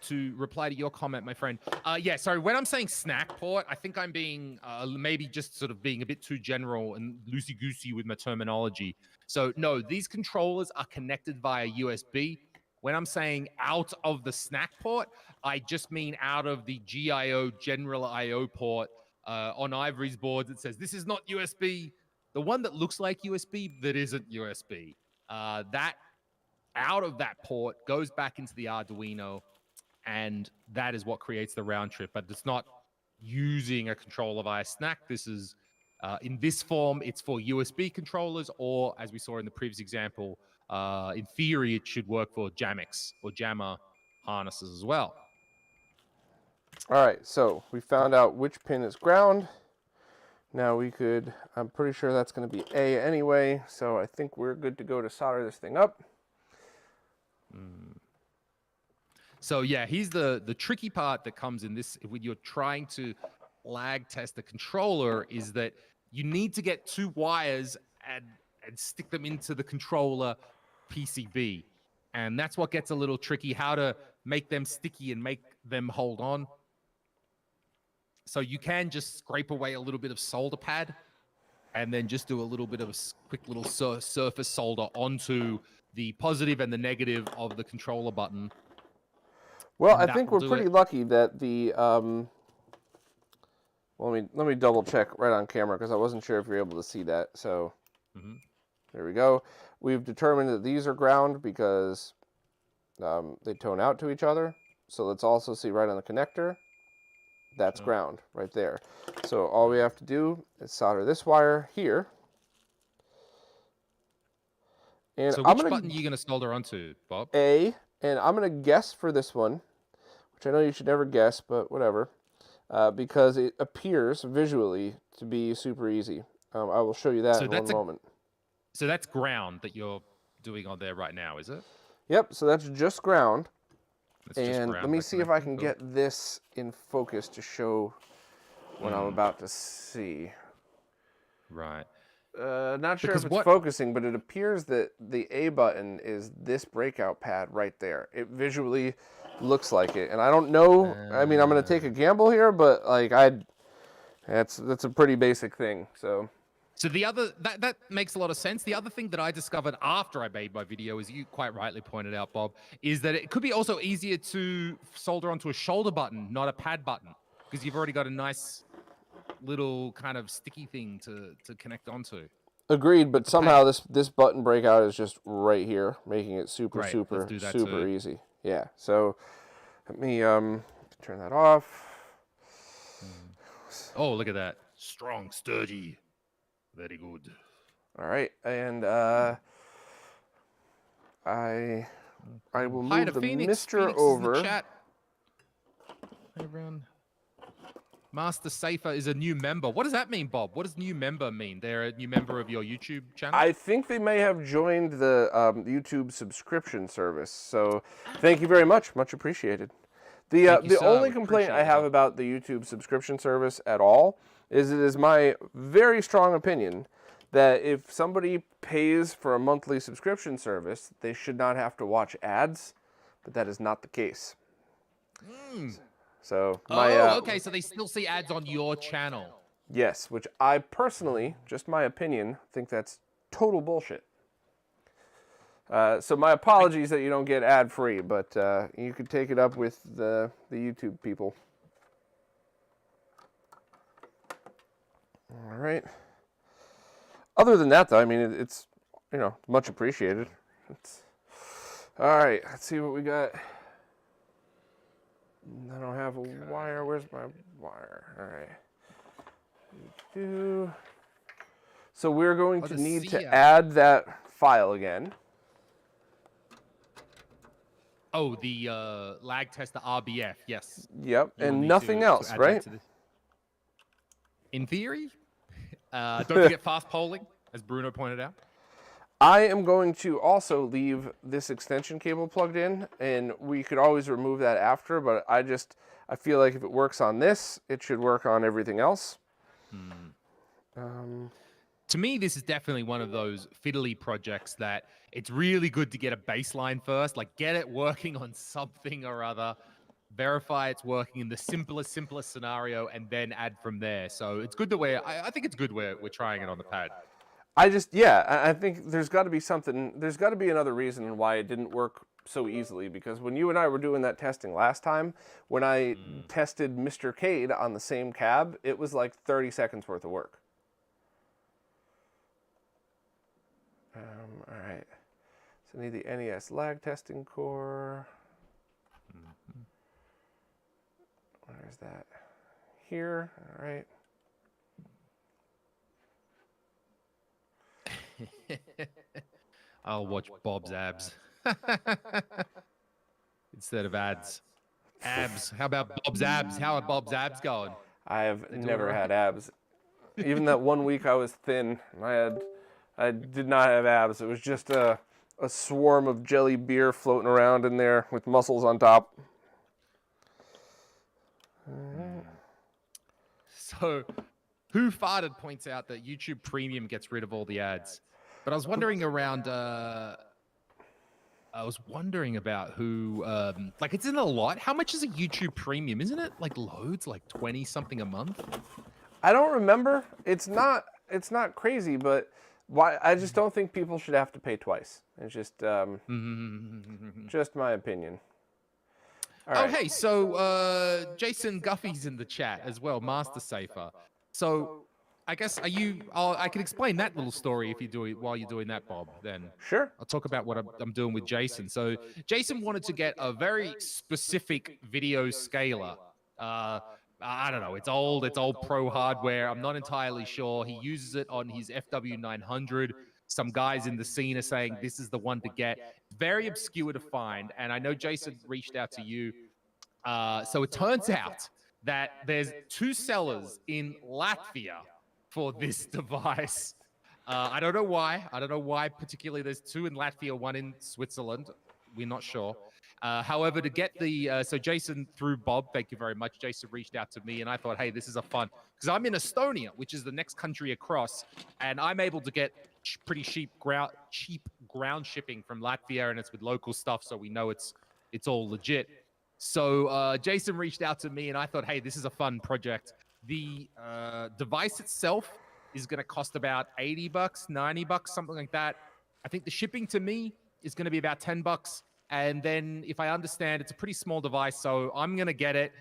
to reply to your comment, my friend. Yeah, sorry, when I'm saying snack port, I think I'm being maybe just sort of being a bit too general and loosey-goosey with my terminology. So, no, these controllers are connected via USB. When I'm saying out of the snack port, I just mean out of the GIO general IO port. On Ivory's boards, it says, this is not USB. The one that looks like USB that isn't USB, that out of that port goes back into the Arduino, and that is what creates the round trip. But it's not using a controller via snack. This is, in this form, it's for USB controllers, or as we saw in the previous example, in theory, it should work for JAMMIX or JAMMA harnesses as well. All right, so we found out which pin is ground. Now I'm pretty sure that's going to be A anyway, so I think we're good to go to solder this thing up. So yeah, here's the tricky part that comes in this when you're trying to lag test the controller, is that you need to get two wires and stick them into the controller PCB. And that's what gets a little tricky, how to make them sticky and make them hold on. So you can just scrape away a little bit of solder pad and then just do a little bit of a quick little surface solder onto the positive and the negative of the controller button. Well, I think we're pretty lucky that the, well, let me double check right on camera because I wasn't sure if you're able to see that. So there we go. We've determined that these are ground because they tone out to each other. So let's also see right on the connector. That's ground right there. So all we have to do is solder this wire here. And so which button are you going to solder onto, Bob? A, and I'm going to guess for this one, which I know you should never guess, but whatever, because it appears visually to be super easy. I will show you that in one moment. So that's ground that you're doing on there right now, is it? Yep, so that's just ground. And let me see if I can get this in focus to show what I'm about to see. Right. Not sure if it's focusing, but it appears that the A button is this breakout pad right there. It visually looks like it, and I don't know. I mean, I'm going to take a gamble here, but like that's a pretty basic thing. So the other, that makes a lot of sense. The other thing that I discovered after I made my video, as you quite rightly pointed out, Bob, is that it could be also easier to solder onto a shoulder button, not a pad button, because you've already got a nice little kind of sticky thing to connect onto. Agreed, but somehow this button breakout is just right here, making it super easy. Yeah, so let me turn that off. Oh, look at that. Strong, sturdy. Very good. All right, and I will move the Mister over. Chat. Hey, everyone. Master Safer is a new member. What does that mean, Bob? What does new member mean? They're a new member of your YouTube channel? I think they may have joined the YouTube subscription service. So thank you very much. Much appreciated. The only complaint I have about the YouTube subscription service at all is it is my very strong opinion that if somebody pays for a monthly subscription service, they should not have to watch ads, but that is not the case. So okay, so they still see ads on your channel. Yes, which I personally, just my opinion, think that's total bullshit. So my apologies that you don't get ad-free, but you could take it up with the YouTube people. All right. Other than that, though, I mean, it's, you know, much appreciated. All right, let's see what we got. I don't have a wire. Where's my wire? All right. So we're going to need to add that file again. Oh, the lag tester RBF, yes. Yep, and nothing else, right? In theory. Don't forget fast polling, as Bruno pointed out. I am going to also leave this extension cable plugged in, and we could always remove that after, but I feel like if it works on this, it should work on everything else. To me, this is definitely one of those fiddly projects that it's really good to get a baseline first, like get it working on something or other, verify it's working in the simplest scenario, and then add from there. So it's good that I think it's good we're trying it on the pad. I think there's got to be something, there's got to be another reason why it didn't work so easily, because when you and I were doing that testing last time, when I tested Mr. Cade on the same cab, it was like 30 seconds worth of work. All right, so I need the NES lag testing core. Where's that? Here, all right. I'll watch Bob's abs instead of ads. Abs. How about Bob's abs? How are Bob's abs going? I have never had abs. Even that 1 week I was thin, I did not have abs. It was just a swarm of jelly beer floating around in there with muscles on top. So, Who Farted points out that YouTube Premium gets rid of all the ads. But I was wondering around, I was wondering about who, like it's in a lot. How much is a YouTube Premium? Isn't it like loads, like 20 something a month? I don't remember. It's not crazy, but why? I just don't think people should have to pay twice. It's just, just my opinion. All right. Hey, so Jason Guffey's in the chat as well, Master Safer. So I guess I can explain that little story if you do it while you're doing that, Bob. Then sure. I'll talk about what I'm doing with Jason. So Jason wanted to get a very specific video scaler. I don't know. It's old pro hardware. I'm not entirely sure. He uses it on his FW900. Some guys in the scene are saying this is the one to get. Very obscure to find. And I know Jason reached out to you. So it turns out that there's 2 sellers in Latvia for this device. I don't know why. I don't know why particularly there's 2 in Latvia, 1 in Switzerland. We're not sure. However, to get the, so Jason, through Bob, thank you very much, Jason reached out to me and I thought, hey, this is a fun, because I'm in Estonia, which is the next country across, and I'm able to get pretty cheap ground shipping from Latvia, and it's with local stuff, so we know it's all legit. So Jason reached out to me and I thought, hey, this is a fun project. The device itself is going to cost about $80, $90, something like that. I think the shipping to me is going to be about $10. And then if I understand, it's a pretty small device, so I'm going to get it,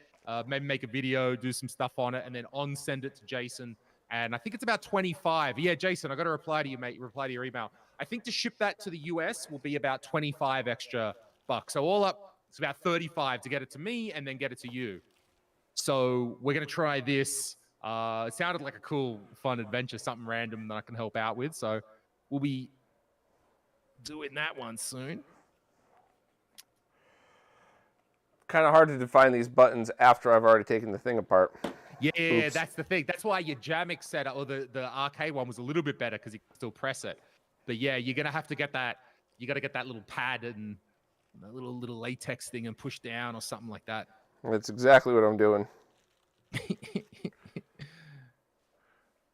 maybe make a video, do some stuff on it, and then send it to Jason. And I think it's about 25. Yeah, Jason, I got to reply to you, mate. Reply to your email. I think to ship that to the US will be about 25 extra bucks. So all up, it's about 35 to get it to me and then get it to you. So we're going to try this. It sounded like a cool, fun adventure, something random that I can help out with. So we'll be doing that one soon. Kind of hard to define these buttons after I've already taken the thing apart. Yeah, oops. That's the thing. That's why your JAMMIX setup, or the arcade one, was a little bit better because you can still press it. But yeah, you're gonna have to get that. You got to get that little pad and a little latex thing and push down or something like that. That's exactly what I'm doing.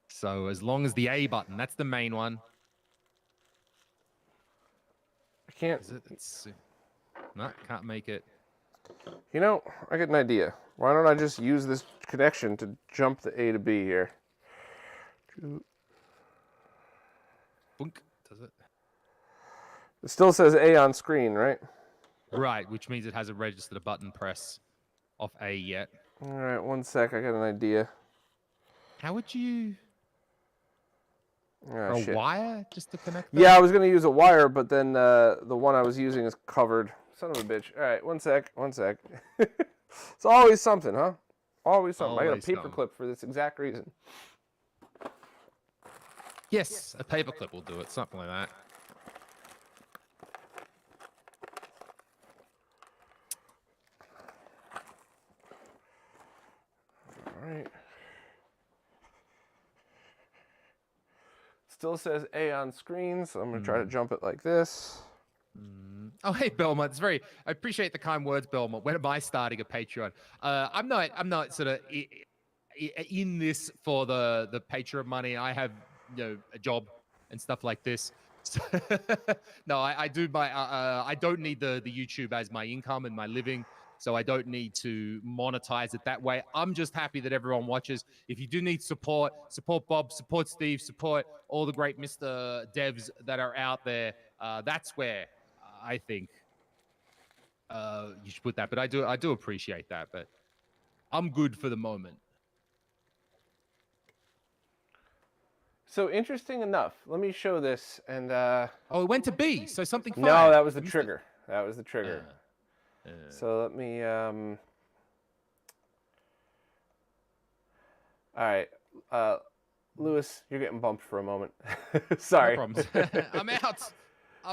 So as long as the A button, that's the main one. I can't. No, can't make it. You know, I got an idea. Why don't I just use this connection to jump the A to B here? Bunk, does it? It still says A on screen, right? Right, which means it hasn't registered a button press off A yet. All right, 1 sec. I got an idea. How would you... Oh, a wire just to connect them? Yeah, I was going to use a wire, but then the one I was using is covered. Son of a bitch. All right, 1 sec. 1 sec. It's always something, huh? Always something. I got a Always paper something. clip for this exact reason. Yes, a paperclip will do it, something like that. All right. Still says A on screen, so I'm going to try to jump it like this. Oh, hey, Belmont. It's very. I appreciate the kind words, Belmont. When am I starting a Patreon? I'm not sort of in this for the Patreon money. I have a job and stuff like this. So, no, I do my. I don't need the YouTube as my income and my living. So I don't need to monetize it that way. I'm just happy that everyone watches. If you do need support, support Bob, support Steve, support all the great Mr. Devs that are out there. That's where I think you should put that. But I do appreciate that. But I'm good for the moment. So interesting enough, let me show this and. Oh, it went to B. So something fired. No, that was the trigger. That was the trigger. So let me. All right, Lewis, you're getting bumped for a moment. Sorry. No problems. I'm out.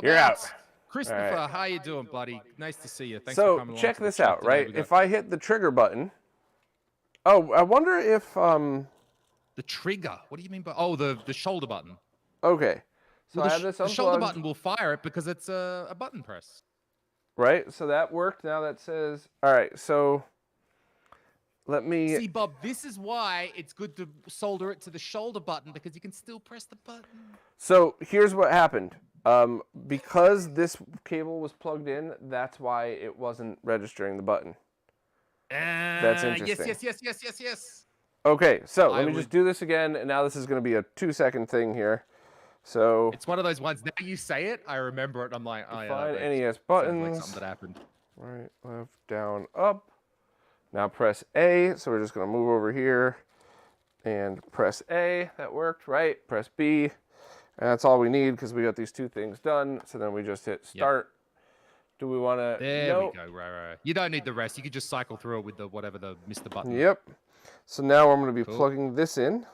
You're out. Christopher, right. how you doing, buddy? Nice to see you. Thanks So for coming along. check to the this chat out, today. right? If I hit the trigger button. Oh, I wonder if The trigger. What do you mean by? Oh, the shoulder button. Okay. So Well, I have this unplugged. the shoulder button will fire it because it's a button press. Right. So that worked. Now that says. All right. So. Let me see, Bob. This is why it's good to solder it to the shoulder button because you can still press the button. So here's what happened. Because this cable was plugged in, that's why it wasn't registering the button. That's interesting. Yes. Okay, so let me just do this again, and now this is going to be a 2-second thing here. So it's one of those ones. Now you say it, I remember it. I'm like, oh yeah. Find NES buttons. Like something that happened. Right, left, down, up. Now press A. So we're just going to move over here and press A. That worked, right? Press B. And that's all we need because we got these two things done. So then we just hit start. Yep. Do we want to? There we go. Right. You don't need the rest. You can just cycle through it with the whatever the Mr. Button. Yep. So now I'm going to be plugging this in.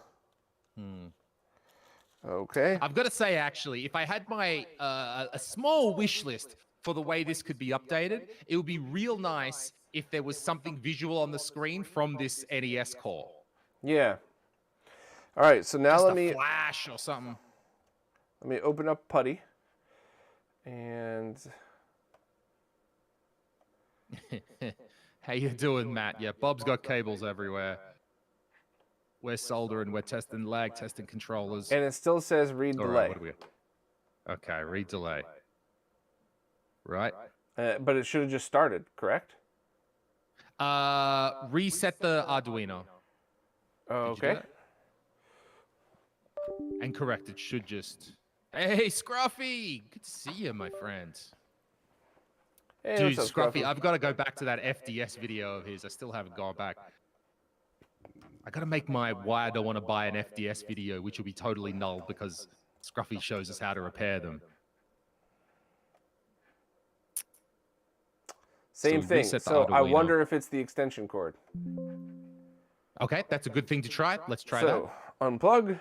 Okay. I've got to say, actually, if I had my a small wish list for the way this could be updated, it would be real nice if there was something visual on the screen from this NES core. Yeah. All right. So now just let me flash or something. Let me open up Putty. And how you doing, Matt? Yeah, Bob's got cables everywhere. We're soldering, we're testing lag, testing controllers. And it still says read delay. Right, what do we... Okay, read delay. Right. But it should have just started, correct? Reset the Arduino. Okay. And correct, it should just... Hey, Scruffy! Good to see you, my friend. Hey, dude, what's up, Scruffy, I've got to go back to that FDS video of his. I still haven't gone back. I got to make my why I don't want to buy an FDS video, which will be totally null because Scruffy shows us how to repair them. Same thing. So I wonder if it's the extension cord. Okay, that's a good thing to try. Let's try that. So unplug.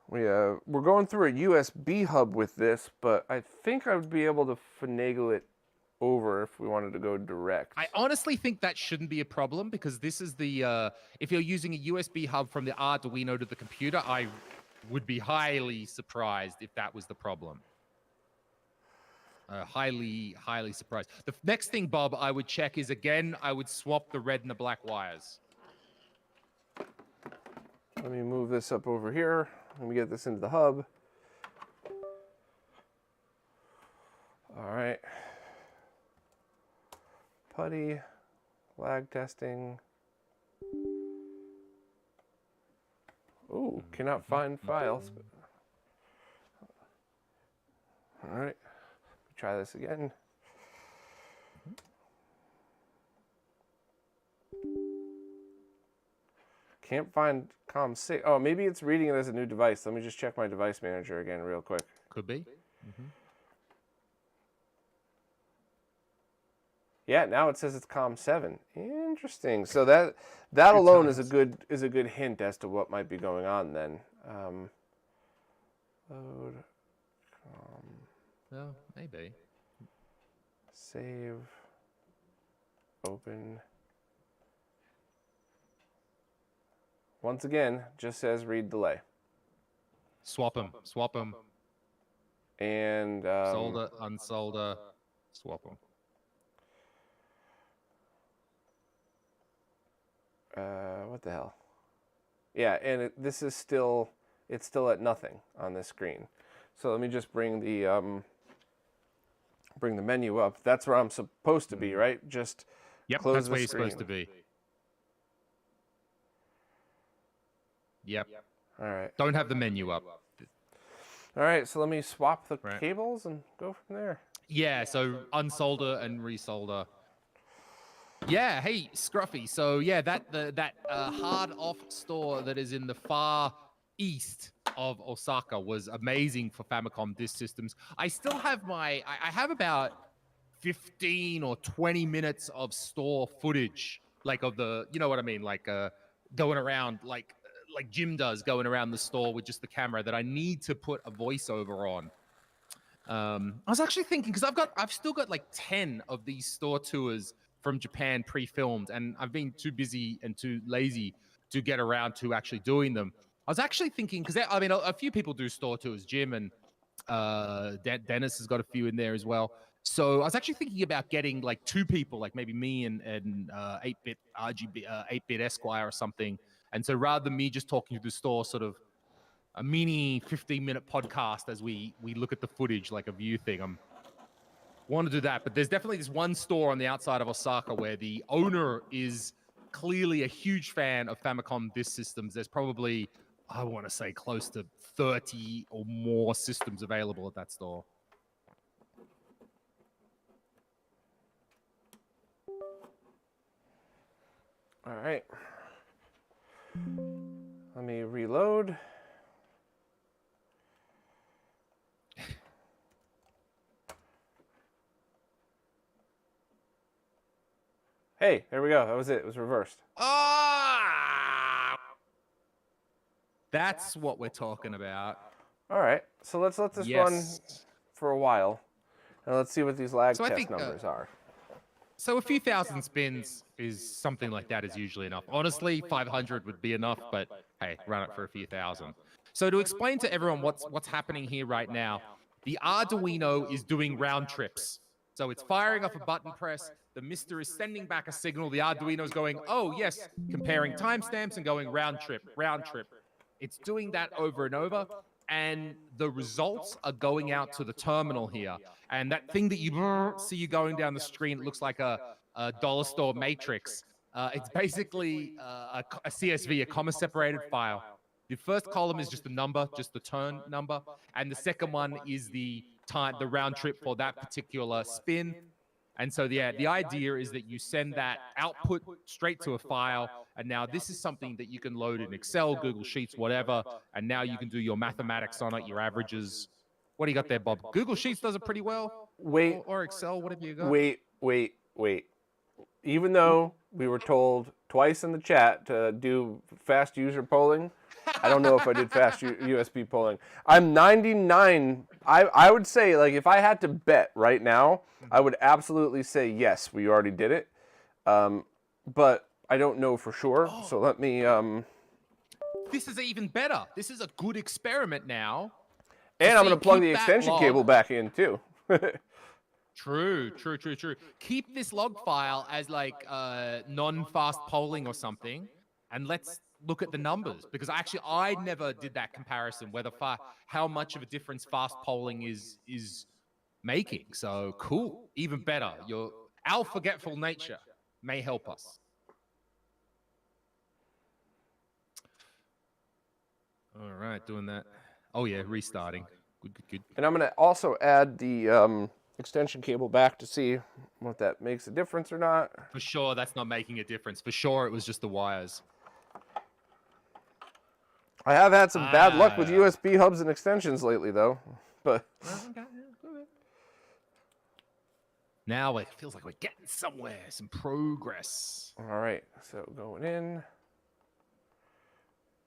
We're going through a USB hub with this, but I think I would be able to finagle it over if we wanted to go direct. I honestly think that shouldn't be a problem because this is the, if you're using a USB hub from the Arduino to the computer, I would be highly surprised if that was the problem. Highly surprised. The next thing, Bob, I would check is, again, I would swap the red and the black wires. Let me move this up over here. Let me get this into the hub. All right. Putty, lag testing. Ooh, cannot find files. All right, try this again. Can't find COM6. Oh, maybe it's reading it as a new device. Let me just check my device manager again real quick. Could be. Yeah, now it says it's COM7. Interesting. So that alone is a good hint as to what might be going on then. Load COM. Oh, maybe. Save. Open. Once again, just says read delay. Swap them. Swap them. And Solder, unsolder, swap them. What the hell? Yeah, and this is still, it's still at nothing on this screen. So let me just bring the menu up. That's where I'm supposed to be, right? Just close that's the where you're screen. supposed to be. Yep. All right. Don't have the menu up. All right, so let me swap the cables and go from there. Yeah, so unsolder and resolder. Yeah, hey, Scruffy. So yeah, that hard off store that is in the far east of Osaka was amazing for Famicom disk systems. I still have I have about 15 or 20 minutes of store footage, like of the, you know what I mean, like going around like Jim does, going around the store with just the camera that I need to put a voiceover on. I was actually thinking, because I've still got like 10 of these store tours from Japan pre-filmed, and I've been too busy and too lazy to get around to actually doing them. I was actually thinking, because I mean, a few people do store tours, Jim and Dennis has got a few in there as well. So I was actually thinking about getting like 2 people, like maybe me and 8-bit RGB, 8-bit Esquire or something. And so rather than me just talking to the store, sort of a mini 15-minute podcast as we look at the footage, like a view thing. I want to do that, but there's definitely this one store on the outside of Osaka where the owner is clearly a huge fan of Famicom disk systems. There's probably, I want to say, close to 30 or more systems available at that store. All right. Let me reload. Hey, there we go. That was it. It was reversed. Ah! That's what we're talking about. All right. So let's let this run for a while. And let's see what these lag test numbers are. So a few thousand spins is something like that is usually enough. Honestly, 500 would be enough, but hey, run it for a few thousand. So to explain to everyone what's happening here right now, the Arduino is doing round trips. So it's firing off a button press. The MiSTer is sending back a signal. The Arduino is going, oh, yes, comparing timestamps and going round trip, round trip. It's doing that over and over. And the results are going out to the terminal here. And that thing that you see you going down the screen, it looks like a dollar store matrix. It's basically a CSV, a comma-separated file. The first column is just a number, just the turn number. And the second one is the time, the round trip for that particular spin. And so, yeah, the idea is that you send that output straight to a file. And now this is something that you can load in Excel, Google Sheets, whatever. And now you can do your mathematics on it, your averages. What do you got there, Bob? Google Sheets does it pretty well. Wait. Or Excel, whatever you got. Wait. Even though we were told twice in the chat to do fast user polling, I don't know if I did fast USB polling. I'm 99. I would say, like, if I had to bet right now, I would absolutely say yes, we already did it. But I don't know for sure. So let me... This is even better. This is a good experiment now. And I'm going to plug the extension cable back in, too. True. Keep this log file as like non-fast polling or something, and let's look at the numbers, because actually I never did that comparison, whether how much of a difference fast polling is making. So cool, even better. Our forgetful nature may help us. All right, doing that. Oh yeah, restarting. Good. And I'm going to also add the extension cable back to see what that makes a difference or not. For sure, that's not making a difference. For sure, it was just the wires. I have had some bad luck with USB hubs and extensions lately, though. But Now it feels like we're getting somewhere, some progress. All right, so going in,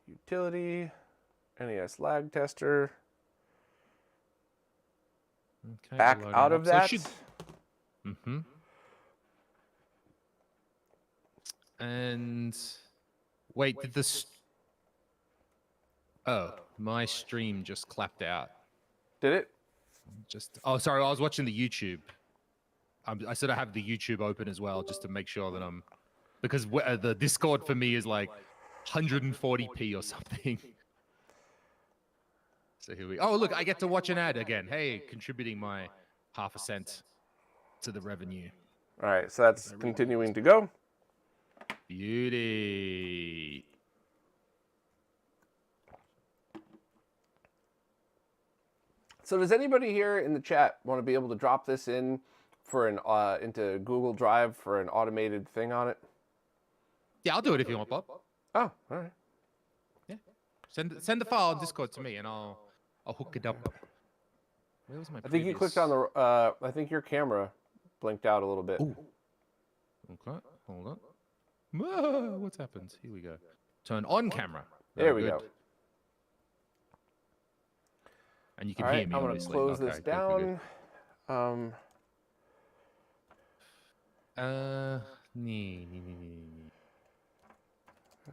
utility, NES lag tester. Okay, Back out of that. Mm-hmm. And wait, did this? Oh, my stream just clapped out. Did it? Oh, sorry, I was watching the YouTube. I said I have the YouTube open as well, just to make sure that because the Discord for me is like 140p or something. So here we. Oh, look, I get to watch an ad again. Hey, contributing my ½ cent to the revenue. All right, so that's continuing to go. Beauty. So does anybody here in the chat want to be able to drop this in for an into Google Drive for an automated thing on it? Yeah, I'll do it if you want, Bob. Oh, all right. Yeah. Send the file on Discord to me, and I'll hook it up. Where was my? I think you clicked on the. I think your camera blinked out a little bit. Ooh. Okay, hold on. Whoa, what's happened? Here we go. Turn on camera. There we go. And you can all right, hear me. I'm going to close this down.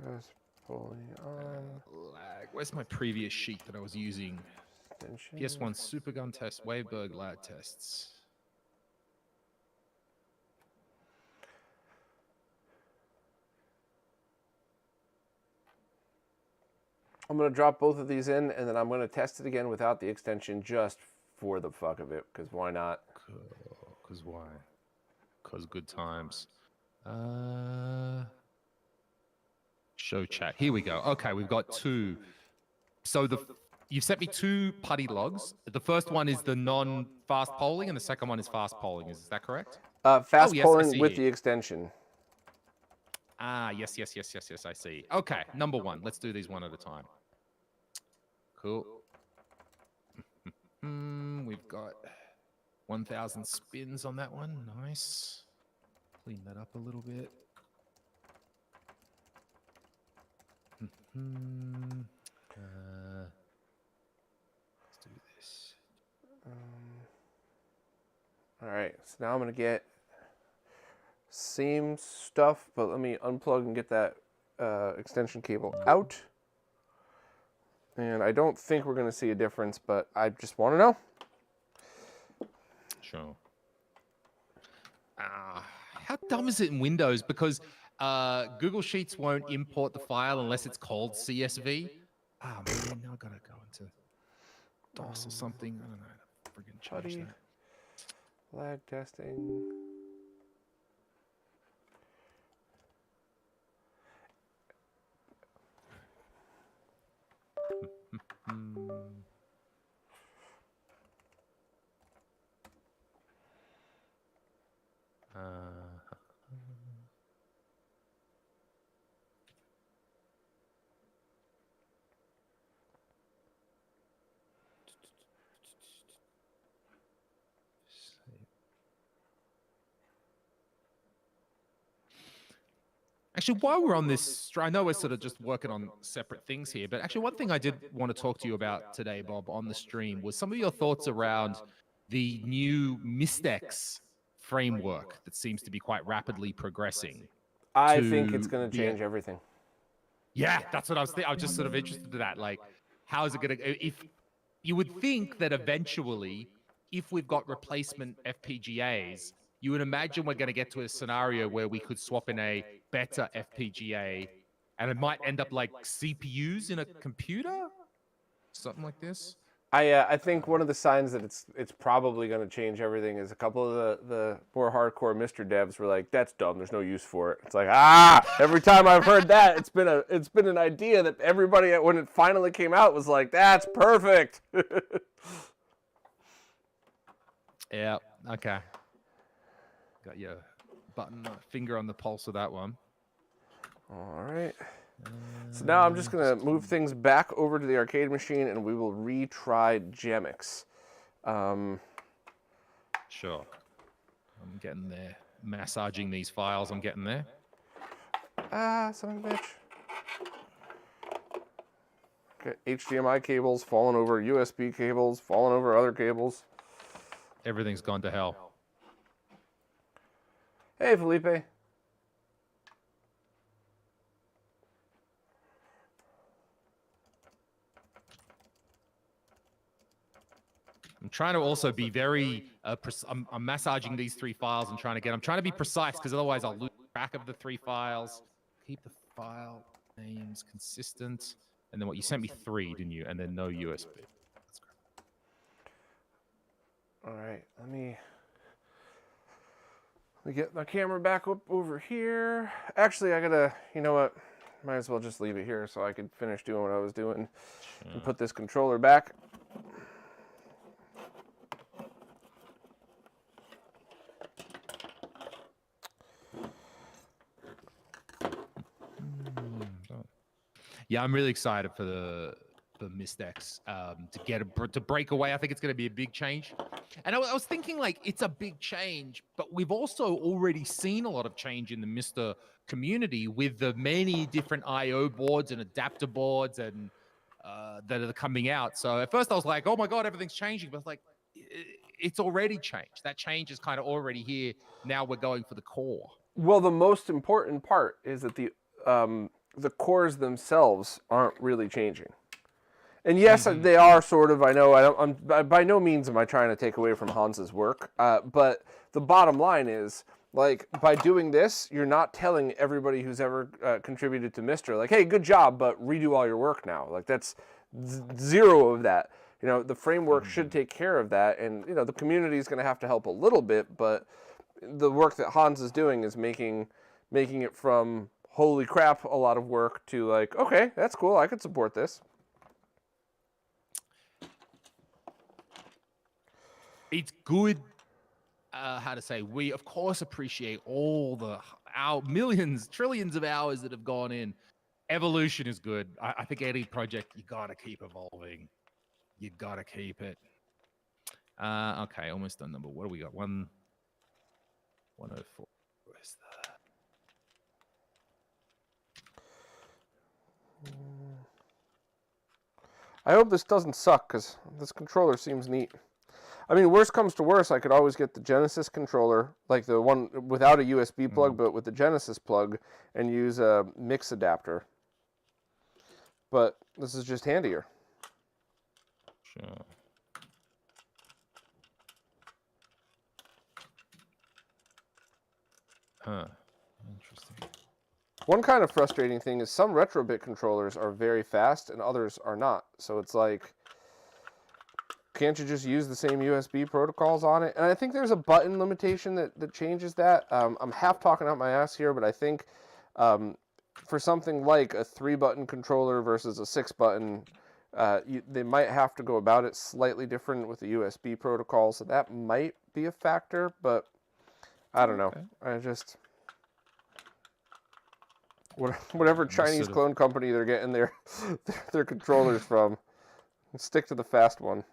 Just pulling on. Lag. Where's my previous sheet that I was using? Extension. PS1 Supergun test, Waveberg lag tests. I'm going to drop both of these in, and then I'm going to test it again without the extension just for the fuck of it, because why not? Because why? Because good times. Show chat. Here we go. Okay, we've got two. So you've sent me two putty logs. The first one is the non-fast polling, and the second one is fast polling. Is that correct? Fast polling with the extension. Ah, yes, I see. Okay, number one. Let's do these one at a time. Cool. We've got 1,000 spins on that one. Nice. Clean that up a little bit. Let's do this. All right, so now I'm going to get same stuff, but let me unplug and get that extension cable out. And I don't think we're going to see a difference, but I just want to know. Sure. How dumb is it in Windows? Because Google Sheets won't import the file unless it's called CSV. Oh, man, now I've got to go into DOS or something. I don't know how to friggin' change that. Lag testing. Actually, while we're on this, I know we're sort of just working on separate things here, but actually one thing I did want to talk to you about today, Bob, on the stream was some of your thoughts around the new Mystex framework that seems to be quite rapidly progressing. I think it's going to change everything. Yeah, that's what I was thinking. I was just sort of interested in that. Like, how is it going to... If you would think that eventually, if we've got replacement FPGAs, you would imagine we're going to get to a scenario where we could swap in a better FPGA, and it might end up like CPUs in a computer? Something like this? I think one of the signs that it's probably going to change everything is a couple of the more hardcore Mr. devs were like, "That's dumb. There's no use for it." It's like, every time I've heard that, it's been an idea that everybody when it finally came out was like, "That's perfect." Yeah. Okay. Got your finger on the pulse of that one. All right. So now I'm just going to move things back over to the arcade machine, and we will retry JAMMIX. Sure. I'm getting there. Massaging these files, I'm getting there. Ah, son of a bitch. Okay, HDMI cables falling over USB cables, falling over other cables. Everything's gone to hell. Hey, Felipe. I'm trying to also be very, I'm massaging these 3 files and I'm trying to be precise because otherwise I'll lose track of the 3 files. Keep the file names consistent. And then what, you sent me 3, didn't you? And then no USB. That's great. All right, let me get my camera back up over here. Actually, I gotta, you know what? Might as well just leave it here so I could finish doing what I was doing and put this controller back. Yeah, I'm really excited for the Mystex to break away. I think it's going to be a big change. And I was thinking, like, it's a big change, but we've also already seen a lot of change in the Mister community with the many different I/O boards and adapter boards and that are coming out. So at first I was like, oh my God, everything's changing. But it's like, it's already changed. That change is kind of already here. Now we're going for the core. Well, the most important part is that the cores themselves aren't really changing. And yes, they are sort of. I know. I'm by no means am I trying to take away from Hans's work. But the bottom line is, like, by doing this, you're not telling everybody who's ever contributed to Mister, like, hey, good job, but redo all your work now. Like, that's zero of that. You know, the framework should take care of that, and you know, the community is going to have to help a little bit, but the work that Hans is doing is making it from holy crap a lot of work to like, okay, that's cool, I could support this. It's good. How to say? We of course appreciate all our millions, trillions of hours that have gone in. Evolution is good. I think any project you gotta keep evolving. You gotta keep it. Okay, almost done. Number. What do we got? 104. Where's that? I hope this doesn't suck because this controller seems neat. I mean, worst comes to worst, I could always get the Genesis controller, like the one without a USB plug, but with the Genesis plug, and use a mix adapter. But this is just handier. Sure. Huh. Interesting. One kind of frustrating thing is some RetroBit controllers are very fast and others are not. So it's like, can't you just use the same USB protocols on it? And I think there's a button limitation that changes that. I'm half talking out my ass here, but I think for something like a 3-button controller versus a 6-button, they might have to go about it slightly different with the USB protocol. So that might be a factor, but I don't know. I just... Whatever Chinese clone company they're getting their controllers from, stick to the fast one.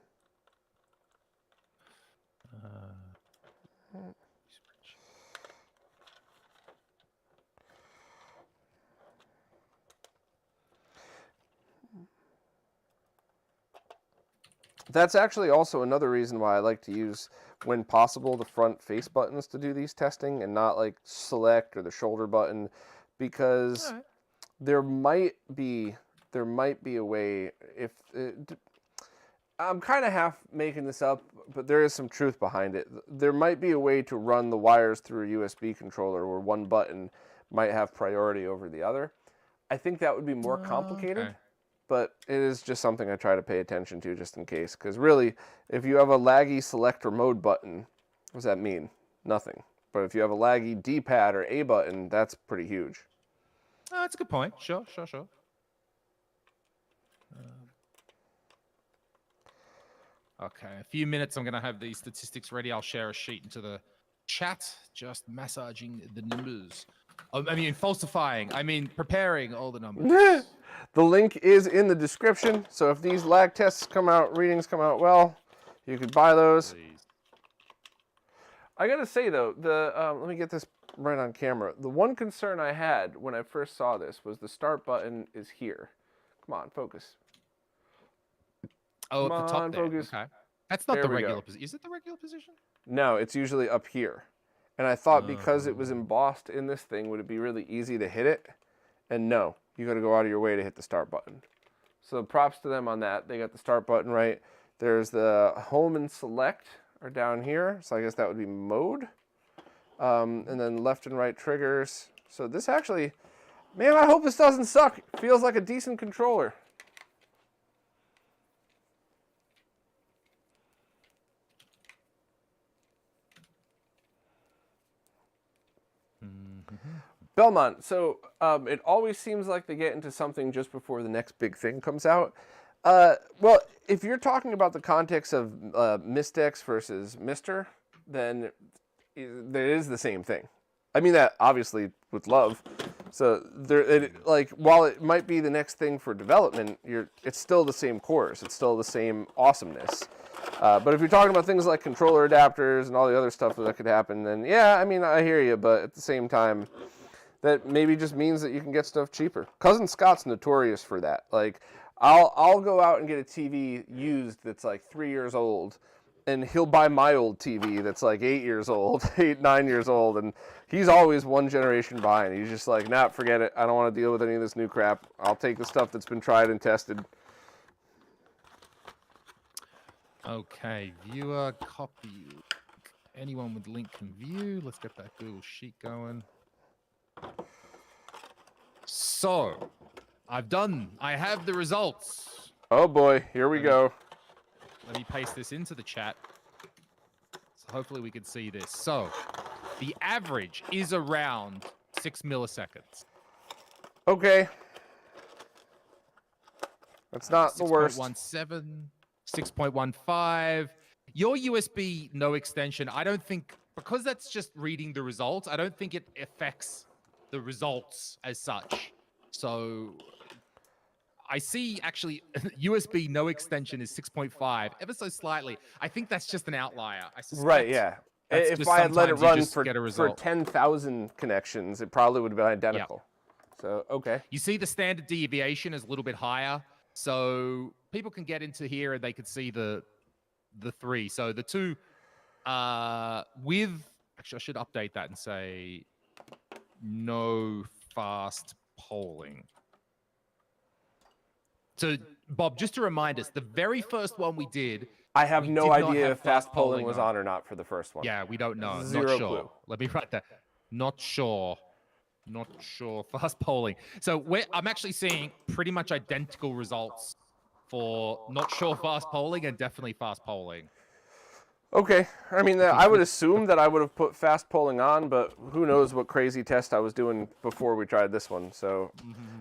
That's actually also another reason why I like to use, when possible, the front face buttons to do these testing and not like select or the shoulder button, because there might be a way, if I'm kind of half making this up, but there is some truth behind it. There might be a way to run the wires through a USB controller where one button might have priority over the other. I think that would be more complicated, but it is just something I try to pay attention to just in case. Because really, if you have a laggy select or mode button, what does that mean? Nothing. But if you have a laggy D-pad or A button, that's pretty huge. That's a good point. Sure. Okay, a few minutes. I'm going to have these statistics ready. I'll share a sheet into the chat, just massaging the numbers. I mean, falsifying. I mean, preparing all the numbers. The link is in the description. So if these lag tests come out, readings come out well, you could buy those. Please. I gotta say though, let me get this right on camera. The one concern I had when I first saw this was the start button is here. Come on, focus. Oh, Come at the top on, there. focus. Okay. That's not There the we regular go. position. Is it the regular position? No, it's usually up here. And I thought because it was embossed in this thing, would it be really easy to hit it? And no, you got to go out of your way to hit the start button. So props to them on that. They got the start button right. There's the home and select are down here. So I guess that would be mode. And then left and right triggers. So this actually, man, I hope this doesn't suck. It feels like a decent controller. Belmont, so it always seems like they get into something just before the next big thing comes out. Well, if you're talking about the context of Mistex versus Mister, then it is the same thing. I mean that obviously with love. So like while it might be the next thing for development, it's still the same course. It's still the same awesomeness. But if you're talking about things like controller adapters and all the other stuff that could happen, then yeah, I mean I hear you, but at the same time, that maybe just means that you can get stuff cheaper. Cousin Scott's notorious for that. Like, I'll go out and get a TV used that's like 3 years old, and he'll buy my old TV that's like 8 years old, 9 years old, and he's always one generation behind. He's just like, nah, forget it. I don't want to deal with any of this new crap. I'll take the stuff that's been tried and tested. Okay, viewer, copy. Anyone with link can view. Let's get that Google Sheet going. So, I have the results. Oh boy, here we go. Let me paste this into the chat. So hopefully we can see this. So, the average is around 6 milliseconds. Okay. That's not the worst. 6.17, 6.15. Your USB no extension, I don't think, because that's just reading the results, I don't think it affects the results as such. So I see actually USB no extension is 6.5, ever so slightly. I think that's just an outlier. I suspect. Right, yeah. If I had let it run for 10,000 connections, it probably would have been identical. Yep. So, okay. You see the standard deviation is a little bit higher. So people can get into here and they could see the three. So the two with, actually I should update that and say no fast polling. So Bob, just to remind us, the very first one we did, I have no idea if fast polling was on or not for the first one. Yeah, we don't know. Zero not sure. clue. Let me write that. Not sure. Not sure. Fast polling. So I'm actually seeing pretty much identical results for not sure fast polling and definitely fast polling. Okay. I mean, I would assume that I would have put fast polling on, but who knows what crazy test I was doing before we tried this one. So,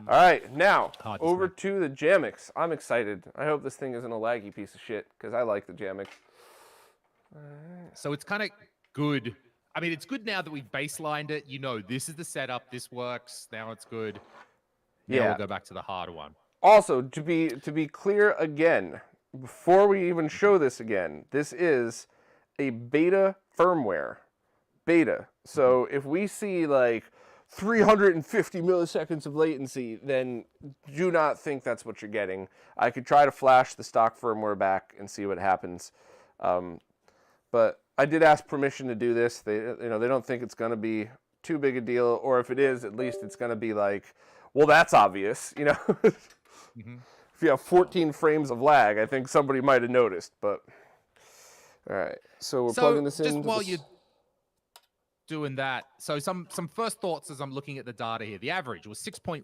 all right. Now, over to the JAMMIX. I'm excited. I hope this thing isn't a laggy piece of shit, because I like the JAMMIX. So it's kind of good. I mean, it's good now that we've baselined it. You know, this is the setup. This works. Now it's good. Now we'll go back to the harder one. Also, to be clear again, before we even show this again, this is a beta firmware. Beta. So if we see like 350 milliseconds of latency, then do not think that's what you're getting. I could try to flash the stock firmware back and see what happens. But I did ask permission to do this. They don't think it's going to be too big a deal, or if it is, at least it's going to be like, well, that's obvious, you know. If you have 14 frames of lag, I think somebody might have noticed. But all right, so we're plugging this in. Just while you're doing that, so some first thoughts as I'm looking at the data here. The average was 6.15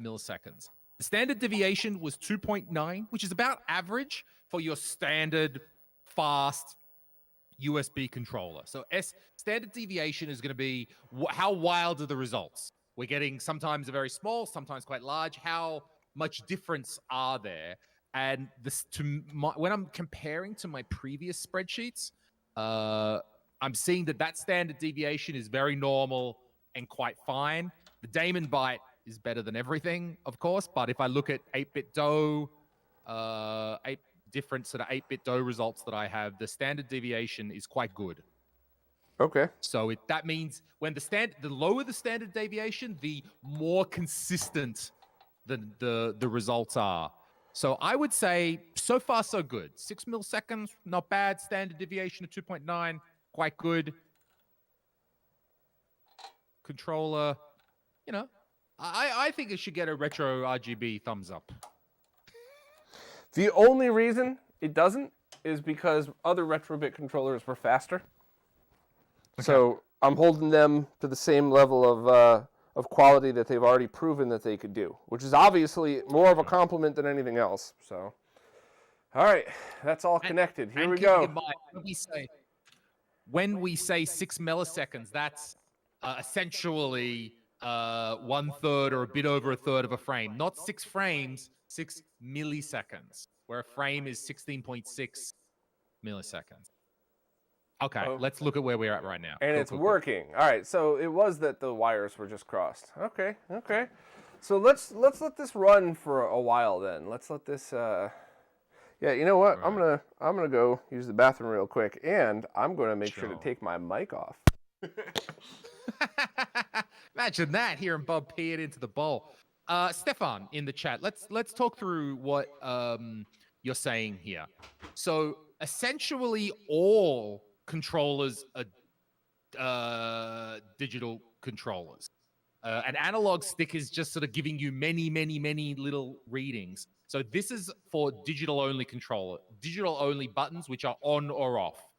milliseconds. The standard deviation was 2.9, which is about average for your standard fast USB controller. So standard deviation is going to be how wild are the results? We're getting sometimes very small, sometimes quite large. How much difference are there? And this when I'm comparing to my previous spreadsheets, I'm seeing that standard deviation is very normal and quite fine. The Damon byte is better than everything, of course. But if I look at 8-bit DOE, different sort of 8-bit DOE results that I have, the standard deviation is quite good. Okay. So that means when the lower the standard deviation, the more consistent the results are. So I would say so far so good. 6 milliseconds, not bad. Standard deviation of 2.9, quite good. Controller, you know, I think it should get a retro RGB thumbs up. The only reason it doesn't is because other RetroBit controllers were faster. Okay. So I'm holding them to the same level of quality that they've already proven that they could do, which is obviously more of a compliment than anything else. So, all right, that's all connected. Here we go. In mind, when we say 6 milliseconds, that's essentially 1/3 or a bit over a third of a frame. Not 6 frames, 6 milliseconds, where a frame is 16.6 milliseconds. Okay, let's look at where we're at right now. And it's working. All right, so it was that the wires were just crossed. Okay. So let's let this run for a while then. Let's let this. Yeah, you know what? Right. I'm gonna go use the bathroom real quick, and I'm gonna make sure to take my mic off. Imagine that, hearing Bob pee it into the bowl. Stefan in the chat, let's talk through what you're saying here. So essentially, all controllers are digital controllers. An analog stick is just sort of giving you many little readings. So this is for digital-only controller, digital-only buttons, which are on or off.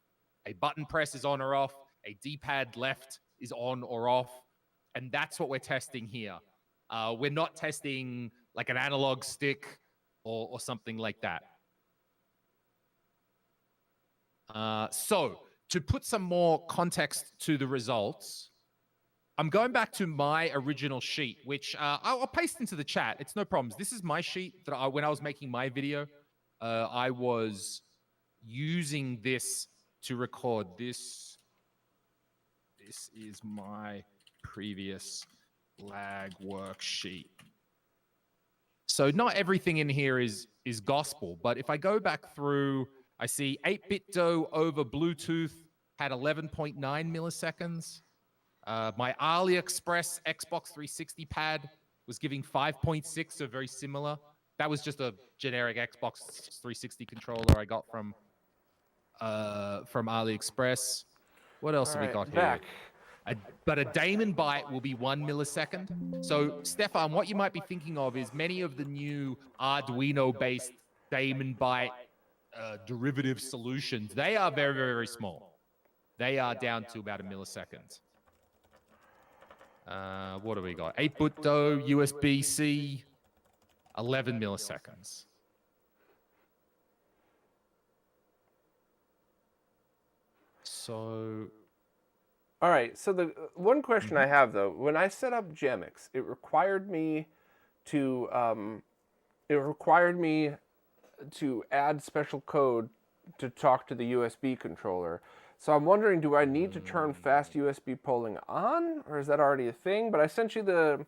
A button press is on or off. A D-pad left is on or off. And that's what we're testing here. We're not testing like an analog stick or something like that. So to put some more context to the results, I'm going back to my original sheet, which I'll paste into the chat. It's no problems. This is my sheet that when I was making my video, I was using this to record this. This is my previous lag worksheet. So not everything in here is gospel, but if I go back through, I see 8-bit DOE over Bluetooth had 11.9 milliseconds. My AliExpress Xbox 360 pad was giving 5.6, so very similar. That was just a generic Xbox 360 controller I got from AliExpress. What else have we got here? But a Damon byte will be 1 millisecond. So, Stefan, what you might be thinking of is many of the new Arduino-based Damon byte derivative solutions. They are very small. They are down to about a millisecond. What do we got? 8-bit DOE, USB-C, 11 milliseconds. So, all right. So the one question I have though, when I set up JAMMIX, it required me to add special code to talk to the USB controller. So I'm wondering, do I need to turn fast USB polling on, or is that already a thing? But I sent you the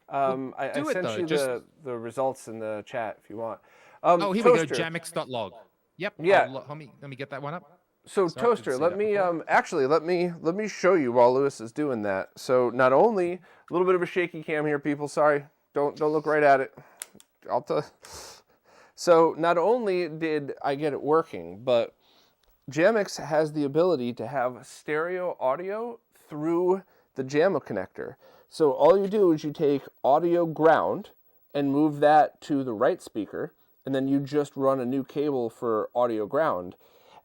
the results in the chat if you want. Oh, here Toaster. We go, jammix.log. Yep. Yeah. Let me get that one up. So Toaster, let me actually let me show you while Lewis is doing that. So not only a little bit of a shaky cam here, people. Sorry, don't look right at it. I'll tell. So not only did I get it working, but JAMMIX has the ability to have stereo audio through the JAMMA connector. So all you do is you take audio ground and move that to the right speaker, and then you just run a new cable for audio ground.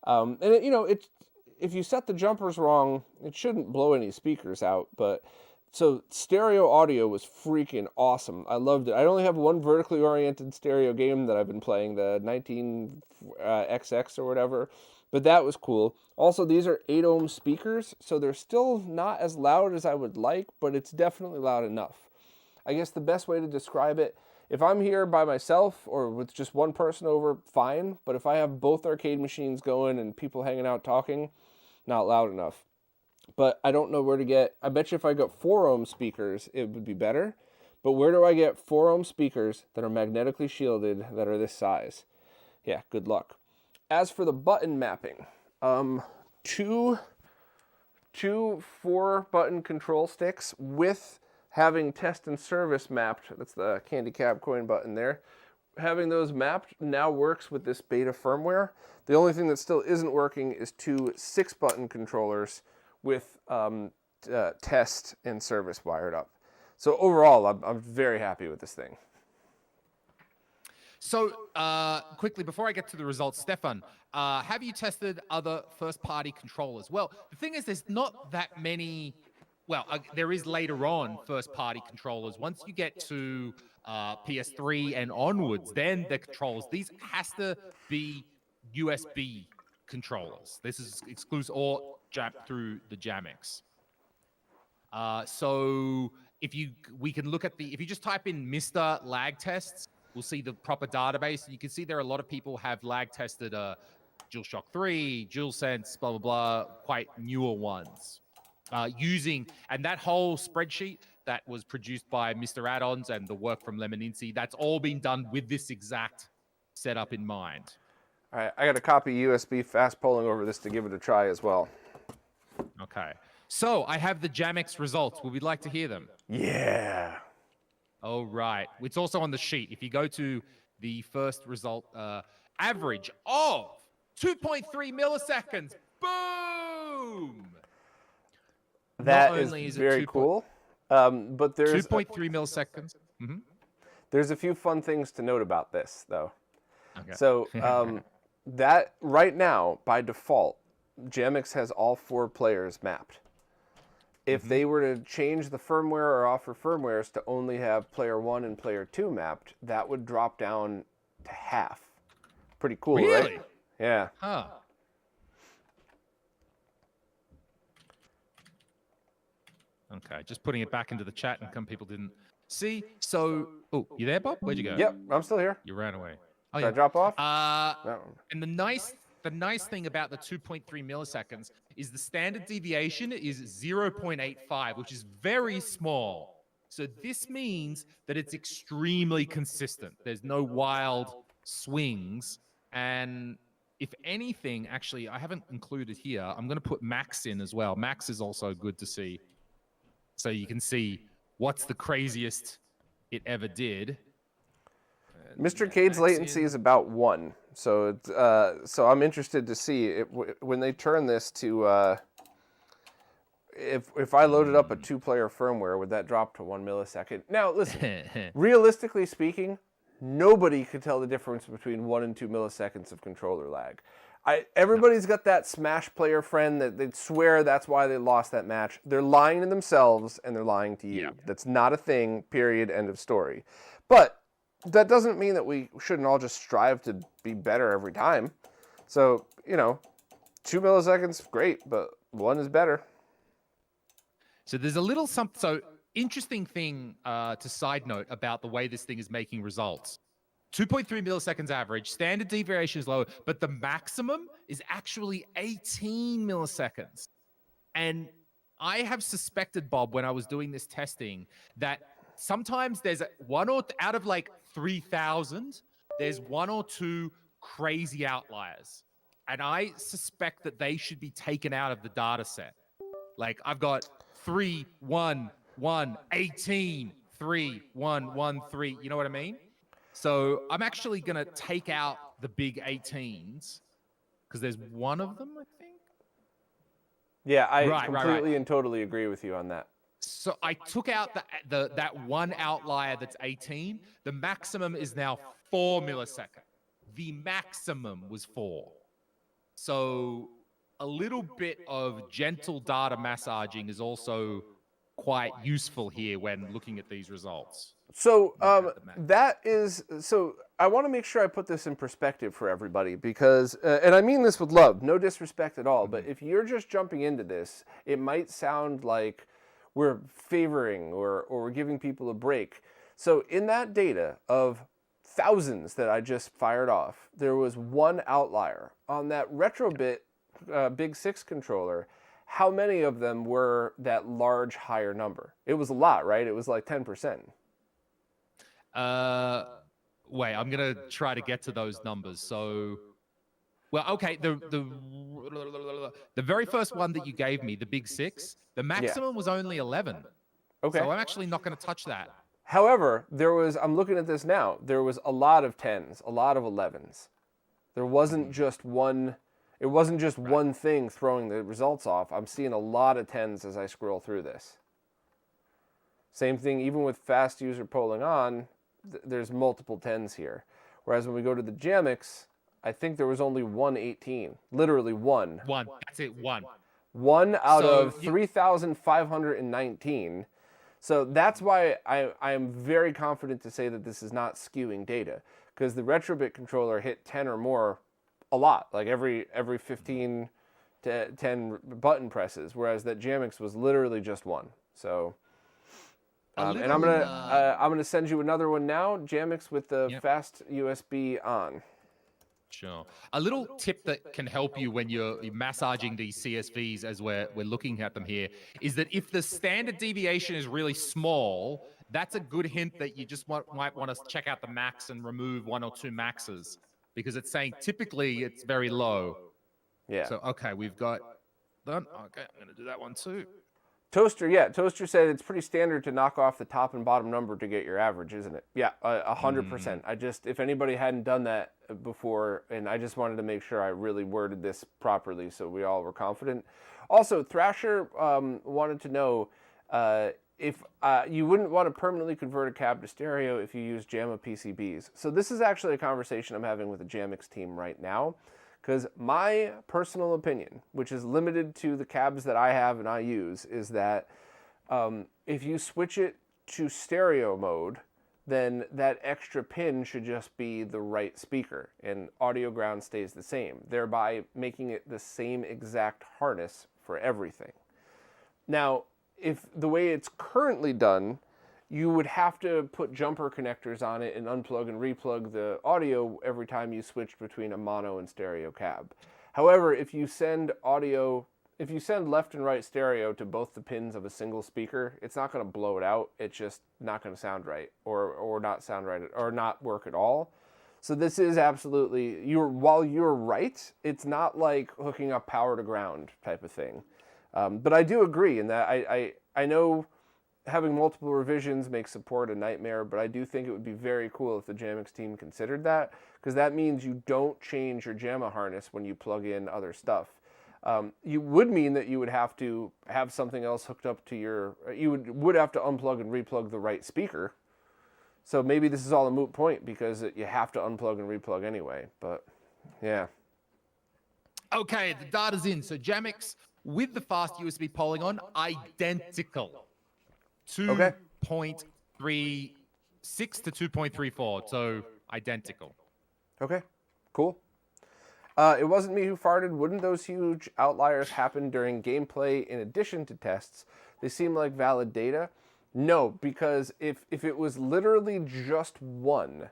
And if you set the jumpers wrong, it shouldn't blow any speakers out. But so stereo audio was freaking awesome. I loved it. I only have one vertically oriented stereo game that I've been playing, the 19XX or whatever. But that was cool. Also, these are 8-ohm speakers, so they're still not as loud as I would like, but it's definitely loud enough. I guess the best way to describe it, if I'm here by myself or with just one person over, fine. But if I have both arcade machines going and people hanging out talking, not loud enough. But I don't know where to get, I bet you if I got 4-ohm speakers, it would be better. But where do I get 4-ohm speakers that are magnetically shielded that are this size? Yeah, good luck. As for the button mapping, two 2 4-button control sticks with having test and service mapped. That's the candy cap coin button there. Having those mapped now works with this beta firmware. The only thing that still isn't working is 2 6-button controllers with test and service wired up. So overall, I'm very happy with this thing. So quickly, before I get to the results, Stefan, have you tested other first-party controllers? Well, the thing is, there's not that many. Well, there is later on first-party controllers. Once you get to PS3 and onwards, then the controllers. These has to be USB controllers. This is exclusive or through the JAMMIX. So we can look at if you just type in Mr. Lag Tests, we'll see the proper database. You can see there are a lot of people have lag tested DualShock 3, DualSense, blah, blah, blah, quite newer ones. And that whole spreadsheet that was produced by Mr. Addons and the work from Lemoninci, that's all been done with this exact setup in mind. All right, I got a copy USB fast polling over this to give it a try as well. Okay. So I have the JAMMIX results. Would we like to hear them? Yeah. All right. It's also on the sheet. If you go to the first result, average of 2.3 milliseconds. Boom! That is very cool. But there's 2.3 milliseconds. Mm-hmm. There's a few fun things to note about this, though. Okay. So that right now, by default, JAMMIX has all 4 players mapped. If they were to change the firmware or offer firmwares to only have player 1 and player 2 mapped, that would drop down to half. Pretty cool, really? Right? Yeah. Huh. Okay, just putting it back into the chat, and some people didn't see. So, oh, you there, Bob? Where'd you go? Yep, I'm still here. You ran away. Oh, Did I drop off? No. And the nice thing about the 2.3 milliseconds is the standard deviation is 0.85, which is very small. So this means that it's extremely consistent. There's no wild swings. And if anything, actually, I haven't included here. I'm going to put max in as well. Max is also good to see. So you can see what's the craziest it ever did. Mr. Cade's latency is about 1, so so I'm interested to see when they turn this to if I loaded up a 2-player firmware, would that drop to 1 millisecond? Now listen, realistically speaking, nobody could tell the difference between 1 and 2 milliseconds of controller lag. Everybody's got that Smash player friend that they'd swear that's why they lost that match. They're lying to themselves and they're lying to you. Yeah. That's not a thing, period, end of story. But that doesn't mean that we shouldn't all just strive to be better every time. So, 2 milliseconds, great, but 1 is better. So there's a little something. So interesting thing to side note about the way this thing is making results. 2.3 milliseconds average, standard deviation is low, but the maximum is actually 18 milliseconds. And I have suspected, Bob, when I was doing this testing, that sometimes there's one or out of like 3,000, there's 1 or 2 crazy outliers. And I suspect that they should be taken out of the data set. Like I've got 3, 1, 1, 18, 3, 1, 1, 3. You know what I mean? So I'm actually going to take out the big 18s because there's one of them, I think. Yeah, I completely and totally agree with you on that. So I took out that one outlier that's 18. The maximum is now 4 milliseconds. The maximum was 4. So a little bit of gentle data massaging is also quite useful here when looking at these results. So so I want to make sure I put this in perspective for everybody because, and I mean this with love, no disrespect at all, but if you're just jumping into this, it might sound like we're favoring or we're giving people a break. So in that data of thousands that I just fired off, there was one outlier. On that RetroBit Big 6 controller, how many of them were that large higher number? It was a lot, right? It was like 10%. Wait, I'm going to try to get to those numbers. So Well, okay, the very first one that you gave me, the big 6, the maximum was only 11. Okay. So I'm actually not going to touch that. However, I'm looking at this now, there was a lot of 10s, a lot of 11s. There wasn't just one, it wasn't just one thing throwing the results off. I'm seeing a lot of 10s as I scroll through this. Same thing, even with fast user polling on, there's multiple 10s here. Whereas when we go to the JAMMIX, I think there was only one 18. Literally one. One. That's it, one. One out of 3,519. So that's why I am very confident to say that this is not skewing data. Because the RetroBit controller hit 10 or more a lot, like every 15 to 10 button presses, whereas that JAMMIX was literally just one. So, and I'm gonna send you another one now, JAMMIX with the fast USB on. Sure. A little tip that can help you when you're massaging these CSVs as we're looking at them here is that if the standard deviation is really small, that's a good hint that you just might want to check out the max and remove 1 or 2 maxes because it's saying typically it's very low. Yeah. So, okay, we've got done. Okay, I'm going to do that one too. Toaster, yeah. Toaster said it's pretty standard to knock off the top and bottom number to get your average, isn't it? Yeah, 100%. If anybody hadn't done that before, and I just wanted to make sure I really worded this properly so we all were confident. Also, Thrasher wanted to know if you wouldn't want to permanently convert a cab to stereo if you use JAMMA PCBs. So this is actually a conversation I'm having with the JAMMIX team right now. Because my personal opinion, which is limited to the cabs that I have and I use, is that if you switch it to stereo mode, then that extra pin should just be the right speaker, and audio ground stays the same, thereby making it the same exact harness for everything. Now, if the way it's currently done, you would have to put jumper connectors on it and unplug and replug the audio every time you switch between a mono and stereo cab. However, if you send left and right stereo to both the pins of a single speaker, it's not going to blow it out. It's just not going to sound right or not sound right or not work at all. So this is absolutely, while you're right, it's not like hooking up power to ground type of thing. But I do agree in that I know having multiple revisions makes support a nightmare, but I do think it would be very cool if the JAMMIX team considered that, because that means you don't change your JAMMA harness when you plug in other stuff. You would mean that you would have to have something else hooked up to you would have to unplug and replug the right speaker. So maybe this is all a moot point because you have to unplug and replug anyway, but yeah. Okay, the data's in. So JAMMIX with the fast USB polling on, identical. 2.36 to 2.34, so identical. Okay, cool. It wasn't me who farted. Wouldn't those huge outliers happen during gameplay in addition to tests? They seem like valid data. No, because if it was literally just one,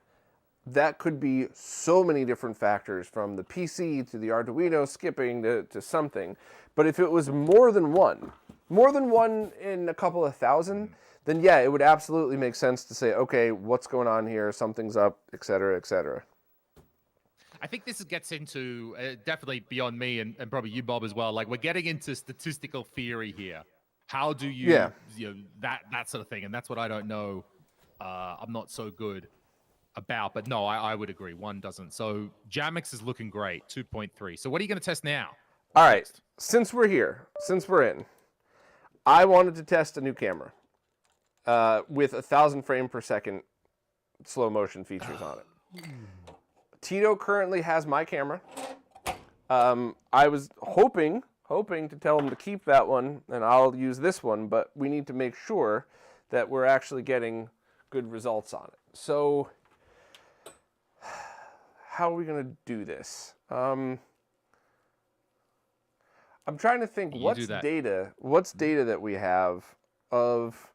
that could be so many different factors, from the PC to the Arduino skipping to something. But if it was more than one in a couple of thousand, then yeah, it would absolutely make sense to say, okay, what's going on here? Something's up, et cetera, et cetera. I think this gets into definitely beyond me and probably you, Bob, as well. Like, we're getting into statistical theory here. How do you, that sort of thing? And that's what I don't know. I'm not so good about, but no, I would agree. One doesn't. So JAMMIX is looking great, 2.3. So what are you going to test now? All right, since we're here, since we're in, I wanted to test a new camera with 1,000 frame per second slow motion features on it. Tito currently has my camera. I was hoping to tell him to keep that one, and I'll use this one, but we need to make sure that we're actually getting good results on it. So how are we going to do this? I'm trying to think what's data that we have of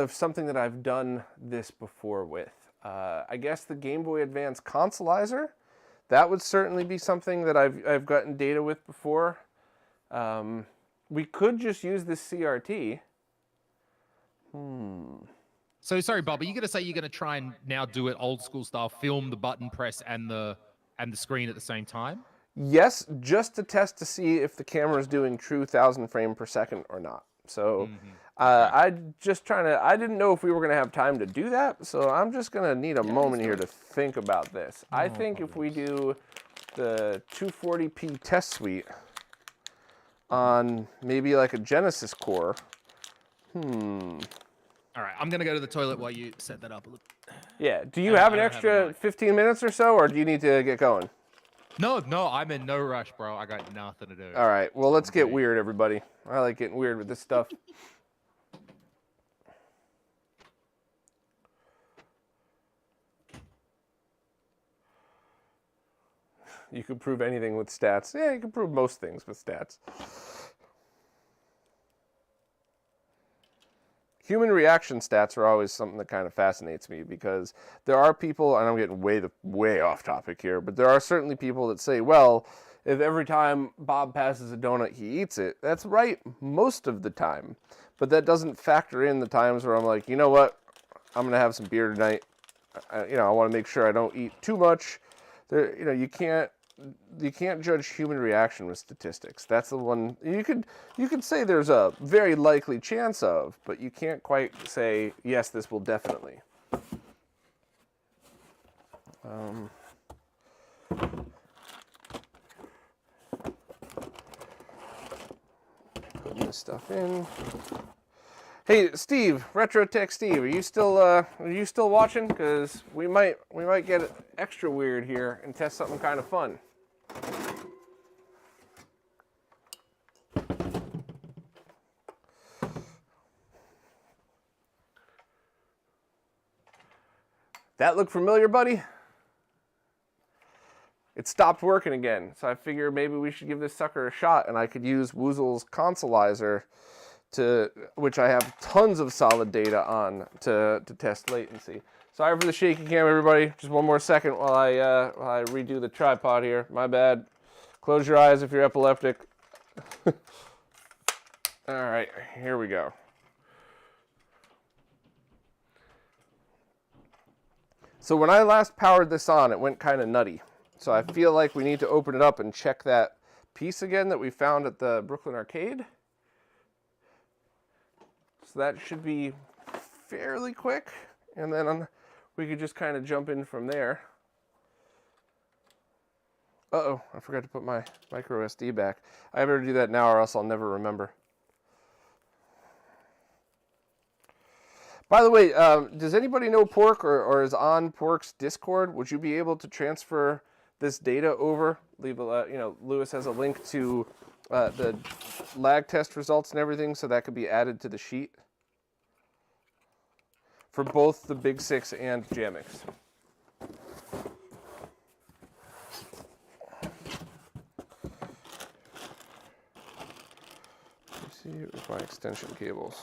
something that I've done this before with. I guess the Game Boy Advance consolizer, that would certainly be something that I've gotten data with before. We could just use this CRT. So sorry, Bob, are you going to say you're going to try and now do it old school style, film the button press and the and the screen at the same time? Yes, just to test to see if the camera is doing true 1,000 frame per second or not. So I didn't know if we were going to have time to do that, so I'm just going to need a moment here to think about this. I think if we do the 240p test suite on maybe like a Genesis core, All right, I'm going to go to the toilet while you set that up a little. Yeah, do you have an extra 15 minutes or so, or do you need to get going? No, I'm in no rush, bro. I got nothing to do. All right, well, let's get weird, everybody. I like getting weird with this stuff. You can prove anything with stats. Yeah, you can prove most things with stats. Human reaction stats are always something that kind of fascinates me because there are people, and I'm getting way off topic here, but there are certainly people that say, well, if every time Bob passes a donut, he eats it. That's right most of the time. But that doesn't factor in the times where I'm like, you know what? I'm going to have some beer tonight. I want to make sure I don't eat too much. You can't judge human reaction with statistics. That's the one you could say there's a very likely chance of, but you can't quite say, yes, this will definitely. Putting this stuff in. Hey, Steve, Retro Tech Steve, are you still watching? Because we might get extra weird here and test something kind of fun. That look familiar, buddy? It stopped working again, so I figure maybe we should give this sucker a shot, and I could use Woozle's consolizer, which I have tons of solid data on to test latency. Sorry for the shaky cam, everybody. Just one more second while I redo the tripod here. My bad. Close your eyes if you're epileptic. All right, here we go. So when I last powered this on, it went kind of nutty. So I feel like we need to open it up and check that piece again that we found at the Brooklyn Arcade. So that should be fairly quick. And then we could just kind of jump in from there. Uh-oh, I forgot to put my micro SD back. I better do that now or else I'll never remember. By the way, does anybody know Pork or is on Pork's Discord? Would you be able to transfer this data over? Lewis has a link to the lag test results and everything, so that could be added to the sheet for both the Big 6 and JAMMIX. Let's see with my extension cables.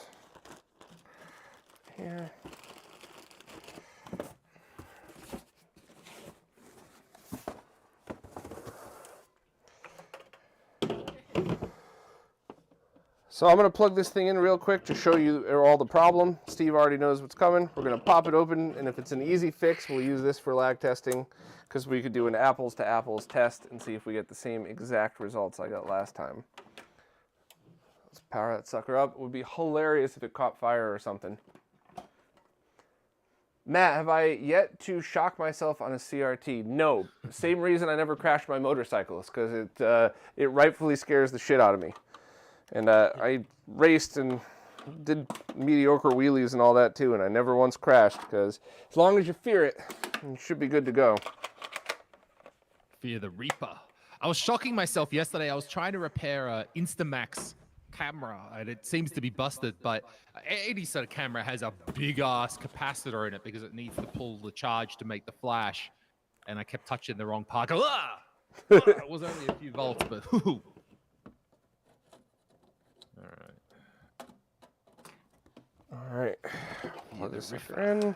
Here. So I'm going to plug this thing in real quick to show you all the problem. Steve already knows what's coming. We're going to pop it open, and if it's an easy fix, we'll use this for lag testing because we could do an apples to apples test and see if we get the same exact results I got last time. Let's power that sucker up. It would be hilarious if it caught fire or something. Matt, have I yet to shock myself on a CRT? No. Same reason I never crashed my motorcycles, because it rightfully scares the shit out of me. And I raced and did mediocre wheelies and all that too, and I never once crashed, because as long as you fear it, you should be good to go. Fear the Reaper. I was shocking myself yesterday. I was trying to repair a Instamax camera, and it seems to be busted, but any sort of camera has a big-ass capacitor in it because it needs to pull the charge to make the flash, and I kept touching the wrong part. Ah! It was only a few volts, but... All right. Plug this in.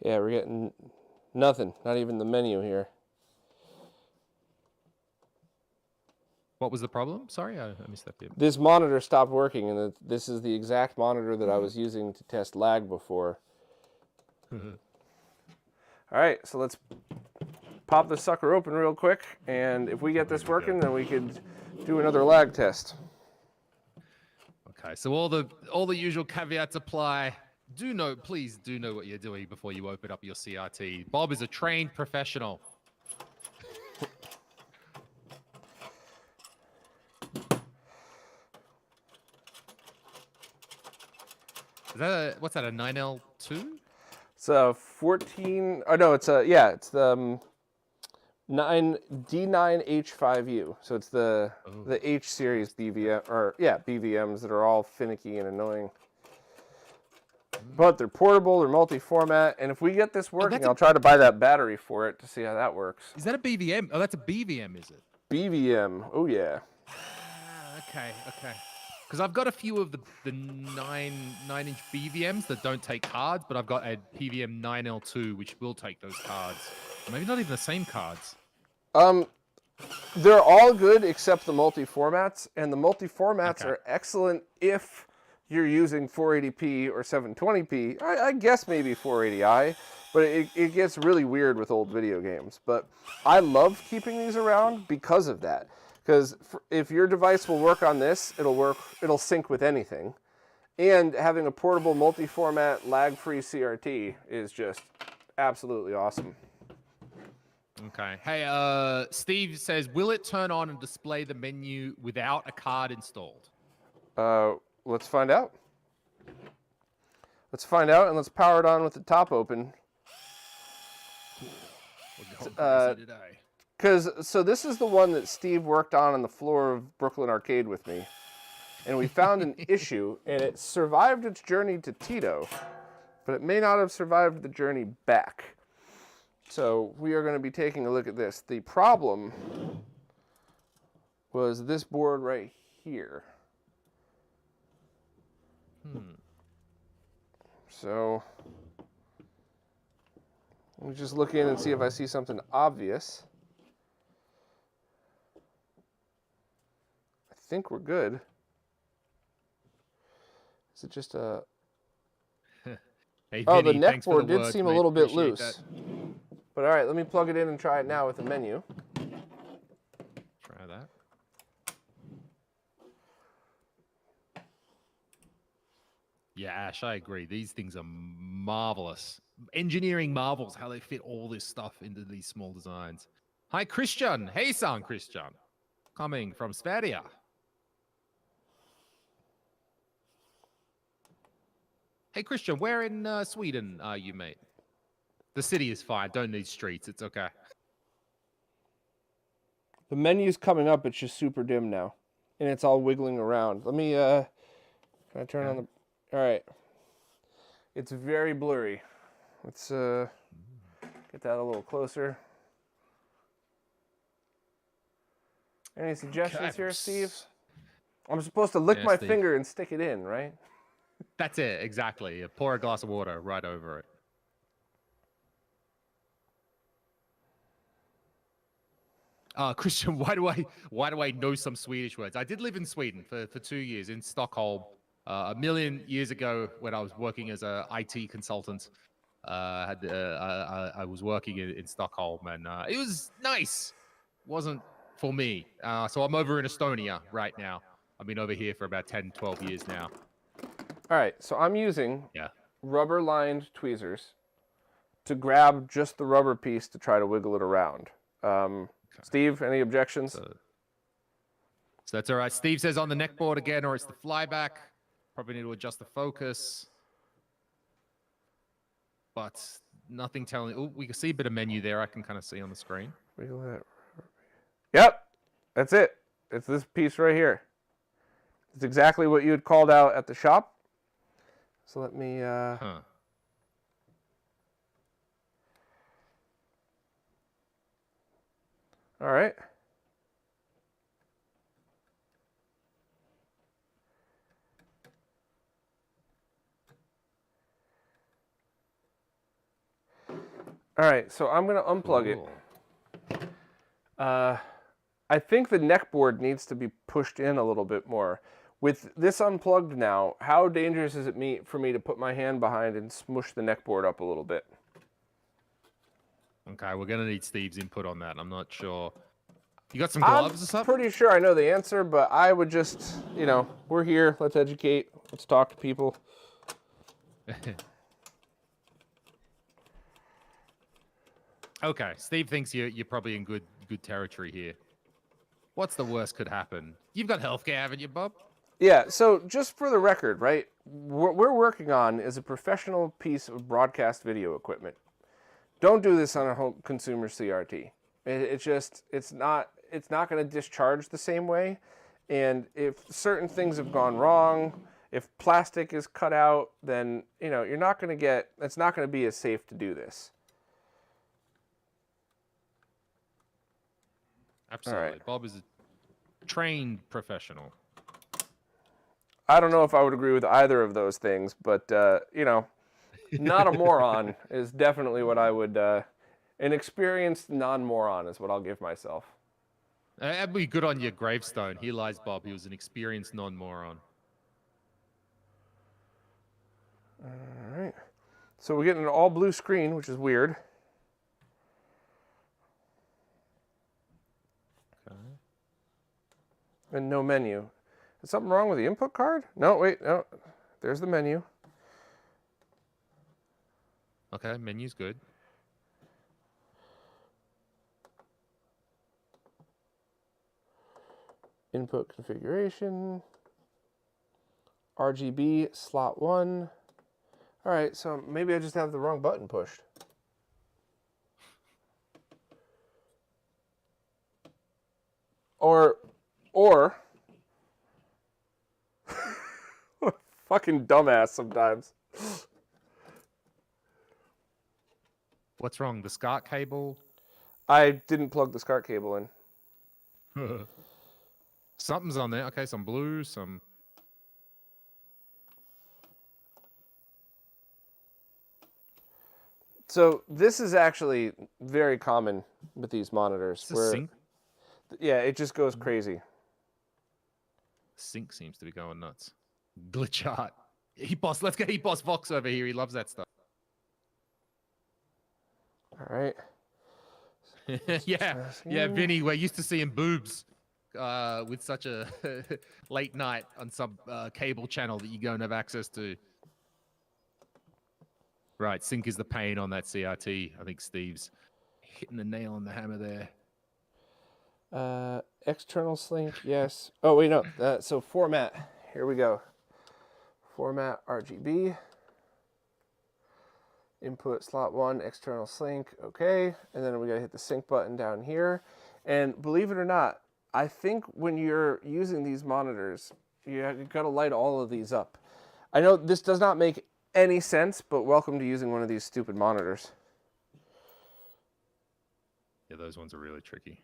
Yeah, we're getting nothing. Not even the menu here. What was the problem? Sorry, I missed that bit. This monitor stopped working, and this is the exact monitor that I was using to test lag before. All right, so let's pop this sucker open real quick, and if we get this working, then we could do another lag test. Okay, so all the usual caveats apply. Please do know what you're doing before you open up your CRT. Bob is a trained professional. What's that, a 9L2? It's a 14, oh no, it's the 9D9H5U. So it's the H series BVMs that are all finicky and annoying. But they're portable, they're multi-format, and if we get this working, I'll try to buy that battery for it to see how that works. Is that a BVM? Oh, that's a BVM, is it? BVM, oh yeah. Okay. Because I've got a few of the 9-inch BVMs that don't take cards, but I've got a PVM 9L2 which will take those cards. Maybe not even the same cards. They're all good except the multi-formats, and the multi-formats are excellent if you're using 480p or 720p. I guess maybe 480i, but it gets really weird with old video games. But I love keeping these around because of that. Because if your device will work on this, it'll sync with anything. And having a portable multi-format lag-free CRT is just absolutely awesome. Okay. Hey, Steve says, will it turn on and display the menu without a card installed? Let's find out. Let's find out, and let's power it on with the top open. We're going crazy today. So this is the one that Steve worked on the floor of Brooklyn Arcade with me. And we found an issue, and it survived its journey to Tito, but it may not have survived the journey back. So we are going to be taking a look at this. The problem was this board right here. So let me just look in and see if I see something obvious. I think we're good. Is it just a... Hey, oh, Vinny, the neck board did seem a little bit loose. That. But all right, let me plug it in and try it now with the menu. Try that. Yeah, Ash, I agree. These things are marvelous. Engineering marvels, how they fit all this stuff into these small designs. Hi, Christian. Hey, son, Christian. Coming from Sverige. Hey, Christian, where in Sweden are you, mate? The city is fine. Don't need streets. It's okay. The menu's coming up. It's just super dim now. And it's all wiggling around. Let me, can I turn on the... All right. It's very blurry. Let's get that a little closer. Any suggestions here, Steve? I'm supposed to lick my finger and stick it in, right? That's it, exactly. Pour a glass of water right over it. Christian, why do I know some Swedish words? I did live in Sweden for 2 years in Stockholm. A million years ago, when I was working as a IT consultant, I was working in Stockholm, and it was nice. Wasn't for me. So I'm over in Estonia right now. I've been over here for about 10, 12 years now. All right, so I'm using rubber-lined tweezers to grab just the rubber piece to try to wiggle it around. Steve, any objections? So that's all right. Steve says on the neck board again, or it's the flyback. Probably need to adjust the focus. But nothing telling... Oh, we can see a bit of menu there. I can kind of see on the screen. Wiggle that. Yep, that's it. It's this piece right here. It's exactly what you had called out at the shop. So let me... All right. All right, so I'm going to unplug it. I think the neck board needs to be pushed in a little bit more. With this unplugged now, how dangerous is it for me to put my hand behind and smush the neck board up a little bit? Okay, we're going to need Steve's input on that. I'm not sure. You got some gloves or something? I'm pretty sure I know the answer, but I would just, you know, we're here. Let's educate. Let's talk to people. Okay, Steve thinks you're probably in good territory here. What's the worst could happen? You've got healthcare, haven't you, Bob? Yeah, so just for the record, right, what we're working on is a professional piece of broadcast video equipment. Don't do this on a home consumer CRT. It's not going to discharge the same way. And if certain things have gone wrong, if plastic is cut out, then, you know, it's not going to be as safe to do this. Absolutely. Right. Bob is a trained professional. I don't know if I would agree with either of those things, but, you know, not a moron is definitely what I would, an experienced non-moron is what I'll give myself. That'd be good on your gravestone. Here lies Bob. He was an experienced non-moron. All right. So we're getting an all blue screen, which is weird. Okay. And no menu. Is something wrong with the input card? No, wait, no. There's the menu. Okay, menu's good. Input configuration. RGB, slot 1. All right, so maybe I just have the wrong button pushed. Or fucking dumbass sometimes. What's wrong? The SCART cable? I didn't plug the SCART cable in. Something's on there. Okay, some blue, some... So this is actually very common with these monitors. It's a sync? Yeah, it just goes crazy. Sync seems to be going nuts. Glitch art. Let's get Heat Boss Vox over here. He loves that stuff. All right. yeah, Vinny, we're used to seeing boobs with such a late night on some cable channel that you don't have access to. Right, sync is the pain on that CRT. I think Steve's hitting the nail on the hammer there. External sync, yes. Oh, wait, no. So format. Here we go. Format RGB. Input slot 1, external sync. Okay. And then we got to hit the sync button down here. And believe it or not, I think when you're using these monitors, you've got to light all of these up. I know this does not make any sense, but welcome to using one of these stupid monitors. Yeah, those ones are really tricky.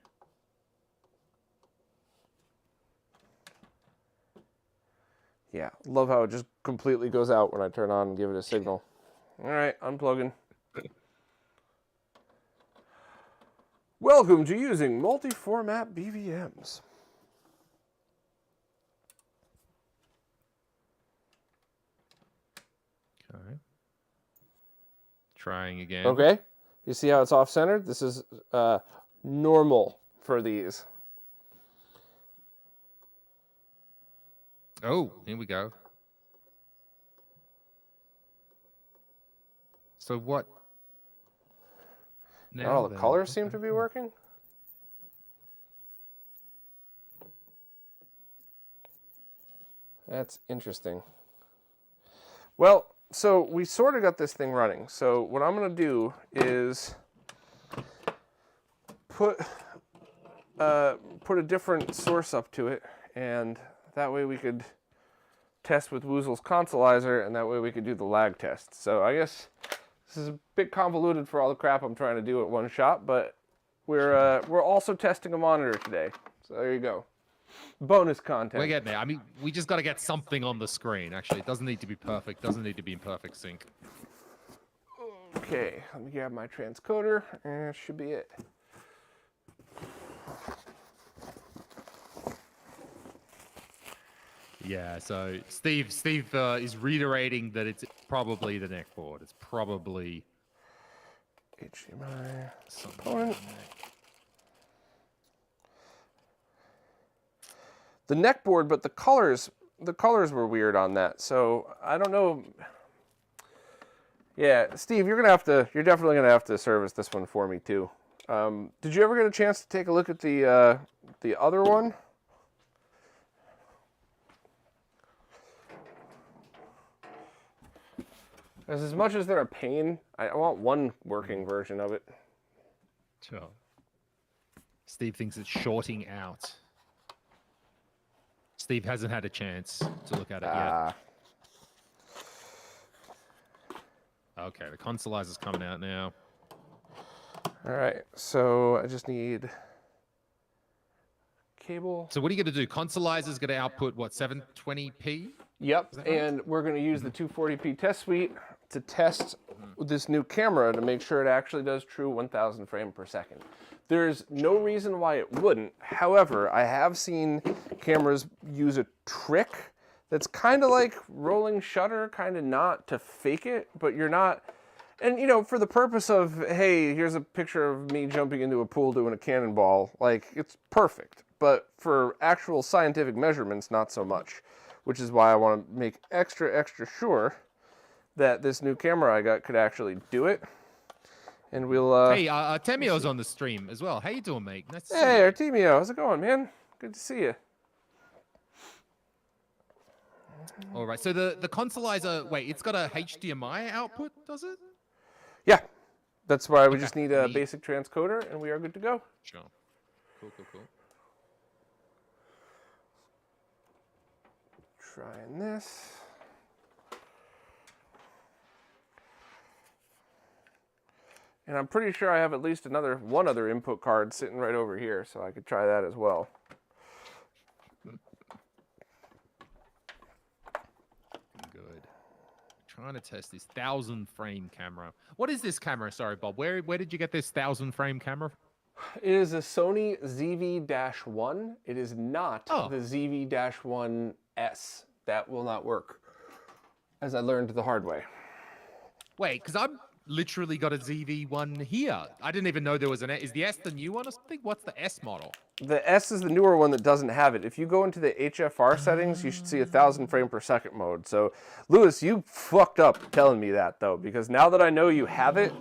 Yeah, love how it just completely goes out when I turn on and give it a signal. All right, unplugging. Welcome to using multi-format BVMs. Okay. Trying again. Okay. You see how it's off-centered? This is normal for these. Oh, here we go. So what? Now all the colors seem to be working. That's interesting. Well, so we sort of got this thing running. So what I'm going to do is put a different source up to it, and that way we could test with Woozle's consolizer, and that way we could do the lag test. So I guess this is a bit convoluted for all the crap I'm trying to do at one shot, but we're also testing a monitor today. So there you go. Bonus content. We're getting there. I mean, we just got to get something on the screen. Actually, it doesn't need to be perfect. Doesn't need to be in perfect sync. Okay, let me grab my transcoder, and that should be it. Yeah, so Steve is reiterating that it's probably the neck board. It's probably HDMI component. The neck board, but the colors were weird on that. So I don't know. Yeah, Steve, you're definitely gonna have to service this one for me too. Did you ever get a chance to take a look at the other one? As much as they're a pain, I want one working version of it. Sure. Steve thinks it's shorting out. Steve hasn't had a chance to look at it yet. Okay, the consoleizer's coming out now. All right, so I just need cable. So what are you going to do? Consoleizer's going to output, what, 720p? Yep, and we're going to use the 240p test suite to test this new camera to make sure it actually does true 1000 frames per second. There's no reason why it wouldn't. However, I have seen cameras use a trick that's kind of like rolling shutter, kind of not, to fake it, but you're not. And, you know, for the purpose of, hey, here's a picture of me jumping into a pool doing a cannonball, like, it's perfect. But for actual scientific measurements, not so much. Which is why I want to make extra sure that this new camera I got could actually do it. And we'll... Hey, Artemio's on the stream as well. How you doing, mate? Nice to see you. Hey, Artemio, how's it going, man? Good to see you. All right, so the consoleizer, wait, it's got a HDMI output, does it? Yeah, that's why we just need a basic transcoder, and we are good to go. Sure. Cool. Trying this. And I'm pretty sure I have at least one other input card sitting right over here, so I could try that as well. Good. Trying to test this 1000 frame camera. What is this camera? Sorry, Bob. Where did you get this 1000 frame camera? It is a Sony ZV-1. It is not the ZV-1S. That will not work, as I learned the hard way. Wait, because I'm literally got a ZV-1 here. I didn't even know there was an S. Is the S the new one or something? What's the S model? The S is the newer one that doesn't have it. If you go into the HFR settings, you should see 1000 frame per second mode. So, Lewis, you fucked up telling me that, though, because now that I know you have it,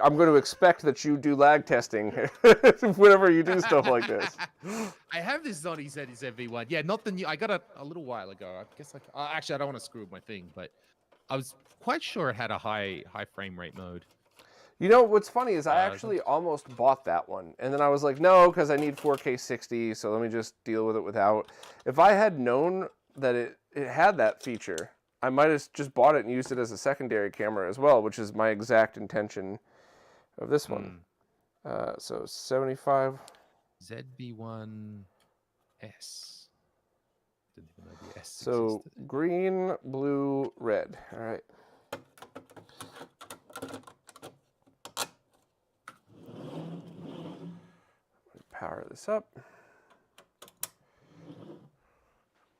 I'm going to expect that you do lag testing whenever you do stuff like this. I have this Sony ZV-1. Yeah, not the new. I got it a little while ago. I guess actually, I don't want to screw with my thing, but I was quite sure it had a high frame rate mode. You know, what's funny is I actually almost bought that one. And then I was like, no, because I need 4K 60, so let me just deal with it without. If I had known that it had that feature, I might have just bought it and used it as a secondary camera as well, which is my exact intention of this one. So 75. ZV-1S. Didn't even know the S So existed. green, blue, red. All right. Power this up.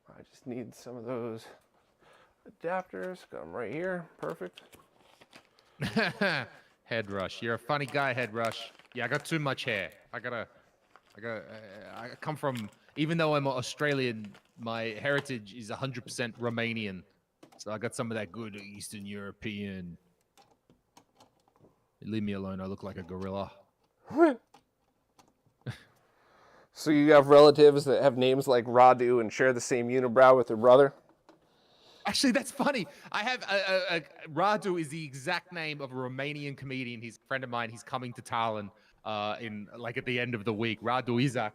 I just need some of those adapters. Got them right here. Perfect. Head Rush. You're a funny guy, Head Rush. Yeah, I got too much hair. I come from, even though I'm Australian, my heritage is 100% Romanian. So I got some of that good Eastern European. Leave me alone. I look like a gorilla. So you have relatives that have names like Radu and share the same unibrow with their brother? Actually, that's funny. I have Radu is the exact name of a Romanian comedian. He's a friend of mine. He's coming to Tallinn at the end of the week. Radu Izak,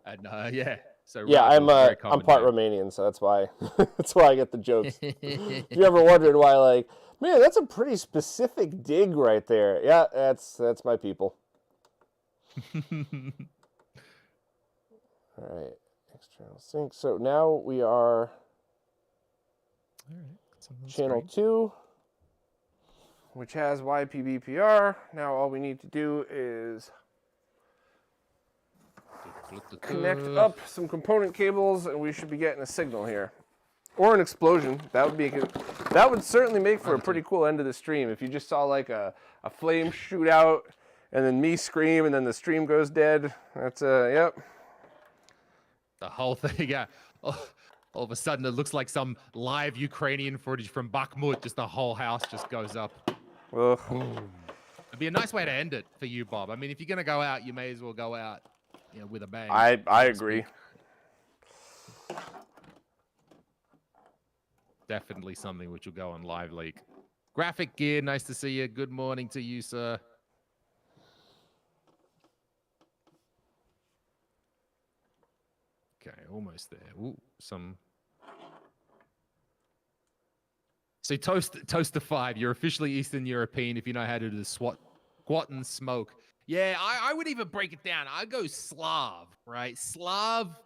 and yeah. So yeah, Radu, I'm part Romanian, so that's why I get the jokes. If you ever wondered why, like, man, that's a pretty specific dig right there. Yeah, that's my people. All right, external sync. So now we are channel 2, which has YPBPR. Now all we need to do is connect up some component cables, and we should be getting a signal here. Or an explosion. That would certainly make for a pretty cool end of the stream if you just saw like a flame shoot out and then me scream and then the stream goes dead. That's yep. The whole thing, yeah. All of a sudden, it looks like some live Ukrainian footage from Bakhmut. Just the whole house just goes up. Ugh. It'd be a nice way to end it for you, Bob. I mean, if you're gonna go out, you may as well go out, with a bang. I agree. Definitely something which will go on Live Leak. Graphic Gear, nice to see you. Good morning to you, sir. Okay, almost there. Ooh, some. So Toaster 5, you're officially Eastern European if you know how to do the squat and smoke. Yeah, I would even break it down. I'd go Slav, right? Slav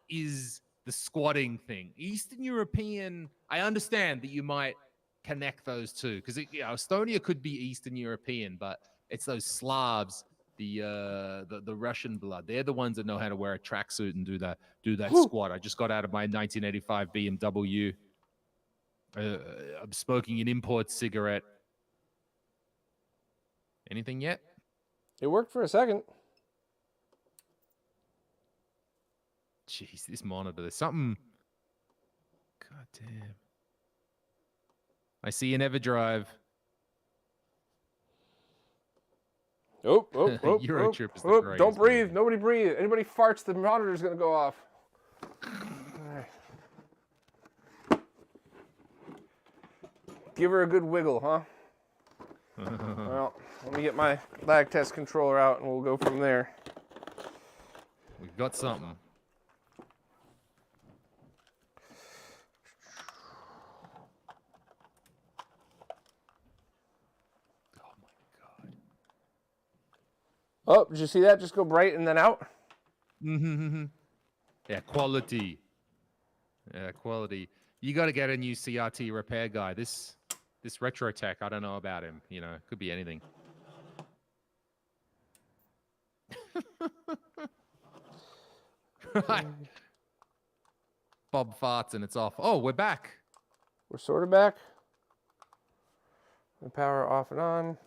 is the squatting thing. Eastern European, I understand that you might connect those two because Estonia could be Eastern European, but it's those Slavs, the Russian blood. They're the ones that know how to wear a tracksuit and do that squat. I just got out of my 1985 BMW. I'm smoking an import cigarette. Anything yet? It worked for a second. Jeez, this monitor, there's something. God damn. I see an EverDrive. Oh, Eurotrip is the greatest. Don't breathe. Nobody breathe. Anybody farts, the monitor's going to go off. Give her a good wiggle, huh? Well, let me get my lag test controller out and we'll go from there. We've got something. Oh my god. Oh, did you see that? Just go bright and then out? Mm-hmm. Yeah, quality. Yeah, quality. You got to get a new CRT repair guy. This Retro Tech, I don't know about him. Could be anything. Right. Bob farts and it's off. Oh, we're back. We're sort of back. The power off and on.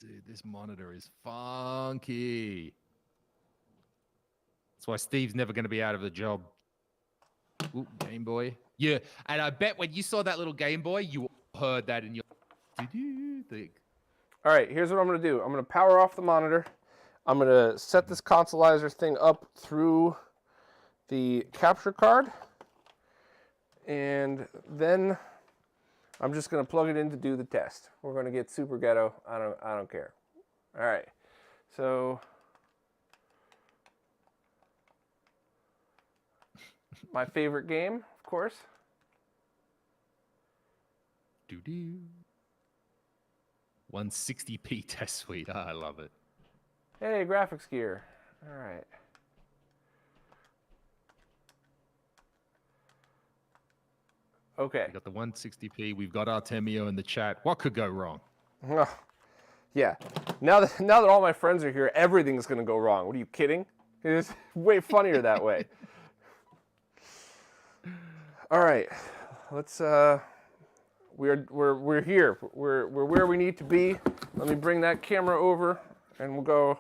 Dude, this monitor is funky. That's why Steve's never going to be out of the job. Ooh, Game Boy. Yeah, and I bet when you saw that little Game Boy, you heard that in your thing. All right, here's what I'm going to do. I'm going to power off the monitor. I'm going to set this consolizer thing up through the capture card. And then I'm just going to plug it in to do the test. We're going to get super ghetto. I don't care. All right. So my favorite game, of course. 160p test suite. Oh, I love it. Hey, graphics gear. All right. Okay. We got the 160p. We've got Artemio in the chat. What could go wrong? Oh, yeah. Now that all my friends are here, everything's gonna go wrong. What are you kidding? It's way funnier that way. All right. Let's. We're here. We're where we need to be. Let me bring that camera over, and we'll go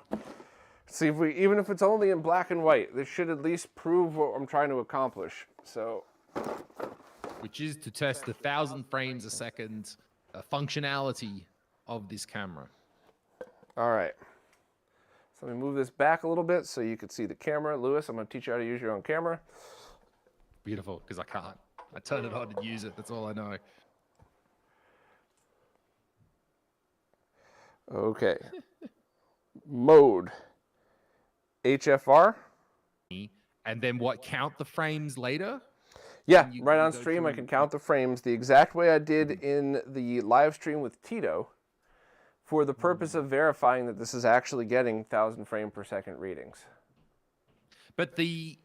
see if we. Even if it's only in black and white, this should at least prove what I'm trying to accomplish. So. Which is to test the 1,000 frames a second functionality of this camera. All right. So let me move this back a little bit so you can see the camera. Lewis, I'm going to teach you how to use your own camera. Beautiful, because I can't. I turn it on and use it. That's all I know. Okay. Mode. HFR. And then what, count the frames later? Yeah, right on stream I can count the frames the exact way I did in the live stream with Tito for the purpose of verifying that this is actually getting 1,000 frame per second readings. But the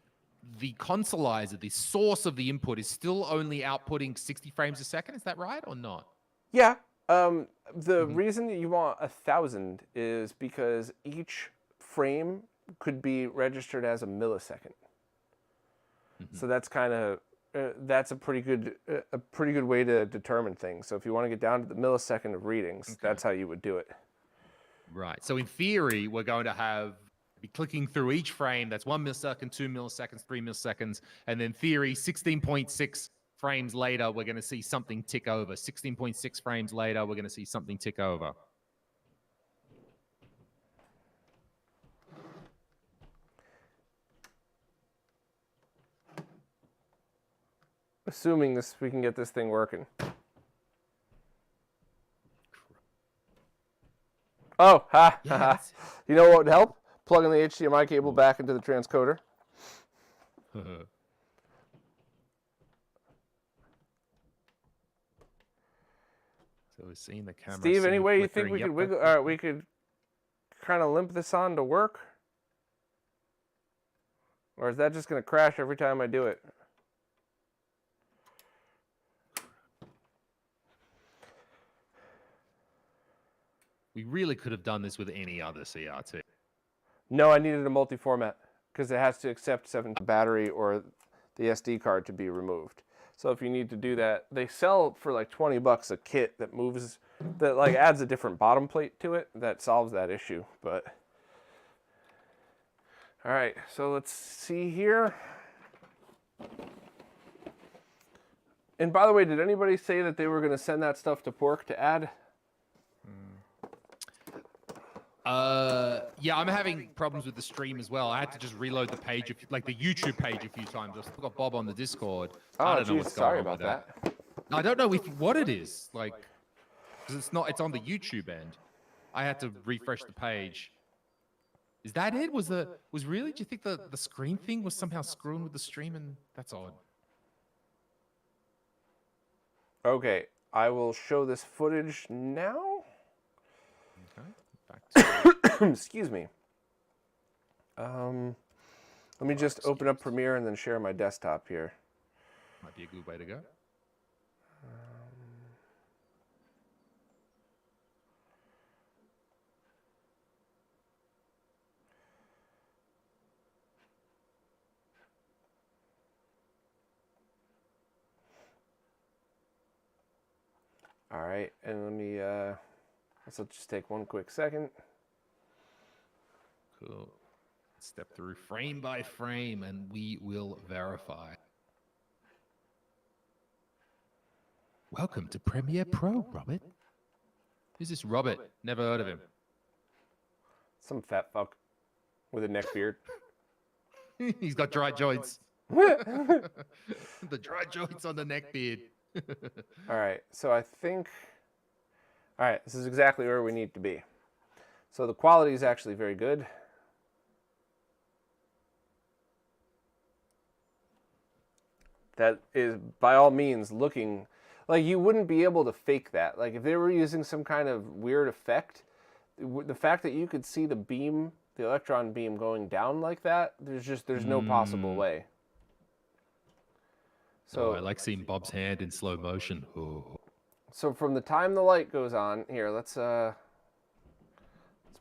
consolizer, the source of the input, is still only outputting 60 frames a second. Is that right or not? Yeah. The reason that you want 1,000 is because each frame could be registered as a millisecond. So that's kind of that's a pretty good way to determine things. So if you want to get down to the millisecond of readings, that's how you would do it. Right. So in theory, we're going to be clicking through each frame. That's 1 millisecond, 2 milliseconds, 3 milliseconds. And then theory, 16.6 frames later, we're going to see something tick over. 16.6 frames later, we're going to see something tick over. Assuming we can get this thing working. Oh, ha, ha, ha. You know what would help? Plugging the HDMI cable back into the transcoder. So we're seeing the camera. Steve, any way you think we could wiggle? We could kind of limp this on to work, or is that just going to crash every time I do it? We really could have done this with any other CRT. No, I needed a multi-format because it has to accept 7 battery or the SD card to be removed. So if you need to do that, they sell for like $20 a kit that moves, that like adds a different bottom plate to it that solves that issue. But all right, so let's see here. And by the way, did anybody say that they were going to send that stuff to Pork to add? Yeah, I'm having problems with the stream as well. I had to just reload the page, like the YouTube page a few times. I still got Bob on the Discord. I don't know what's going on with that. I don't know what it is, like, because it's on the YouTube end. I had to refresh the page. Is that it? Do you think the screen thing was somehow screwing with the stream? And that's odd. Okay, I will show this footage now. Excuse me. Let me just open up Premiere and then share my desktop here. Might be a good way to go. All right, and let me, let's just take one quick second. Cool. Step through frame by frame and we will verify. Welcome to Premiere Pro, Robert. Who's this Robert? Never heard of him. Some fat fuck with a neck beard. He's got dry joints. The dry joints on the neck beard. All right, so I think, all right, this is exactly where we need to be. So the quality is actually very good. That is, by all means, looking like you wouldn't be able to fake that. Like if they were using some kind of weird effect, the fact that you could see the beam, the electron beam going down like that, there's no possible way. So I like seeing Bob's hand in slow motion. Oh. So from the time the light goes on, here, let's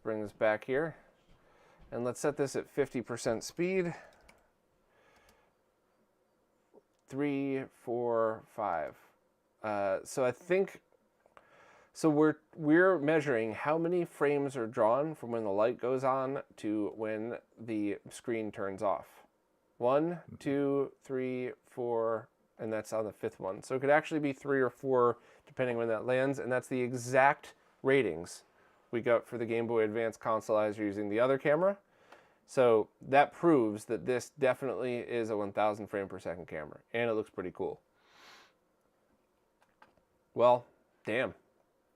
bring this back here. And let's set this at 50% speed. 3, 4, 5. So I think, so we're measuring how many frames are drawn from when the light goes on to when the screen turns off. 1, 2, 3, 4, and that's on the 5th one. So it could actually be 3 or 4 depending when that lands, and that's the exact ratings we got for the Game Boy Advance consolizer using the other camera. So that proves that this definitely is a 1000 frame per second camera, and it looks pretty cool. Well, damn.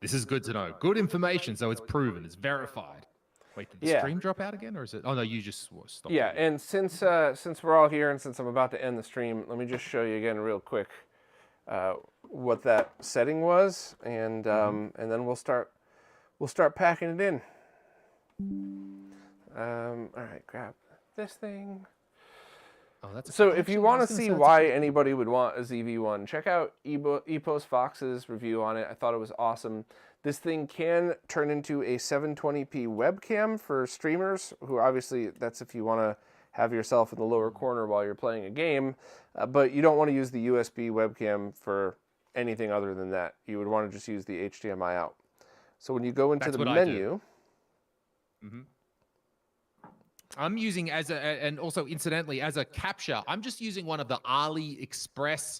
This is good to know. Good information, so it's proven, it's verified. Wait, did the stream drop out again, or is it? Oh no, you just stopped. Yeah, and since we're all here, and since I'm about to end the stream, let me just show you again real quick what that setting was, and then we'll start packing it in. All right, grab this thing. Oh, that's so if you want to see why anybody would want a ZV-1, check out Epos Fox's review on it. I thought it was awesome. This thing can turn into a 720p webcam for streamers, who obviously, that's if you want to have yourself in the lower corner while you're playing a game. But you don't want to use the USB webcam for anything other than that. You would want to just use the HDMI out. So when you go into the menu... I'm using and also incidentally as a capture, I'm just using one of the AliExpress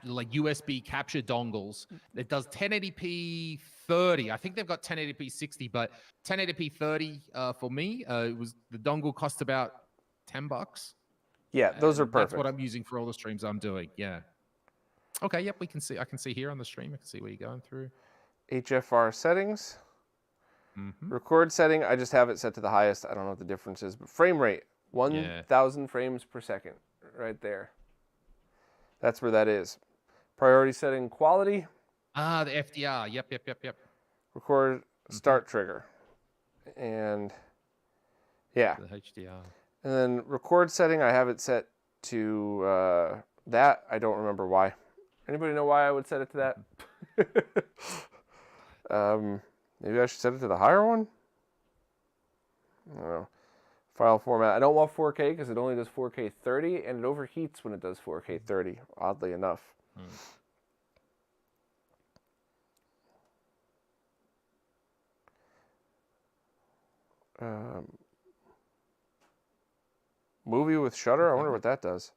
like USB capture dongles. It does 1080p 30. I think they've got 1080p 60, but 1080p 30 for me. The dongle cost about $10. Yeah, those are perfect. That's what I'm using for all the streams I'm doing. Yeah. Okay. Yep. We can see. I can see here on the stream. I can see what you're going through. HFR settings. Record setting, I just have it set to the highest. I don't know what the difference is, but frame rate, 1,000 frames per second, right there. That's where that is. Priority setting, quality. Ah, the FDR. Yep. Record, start trigger. And yeah. The HDR. And then record setting, I have it set to that. I don't remember why. Anybody know why I would set it to that? Maybe I should set it to the higher one? I don't know. File format. I don't want 4K because it only does 4K 30, and it overheats when it does 4K 30, oddly enough. Movie with shutter? I wonder what that does.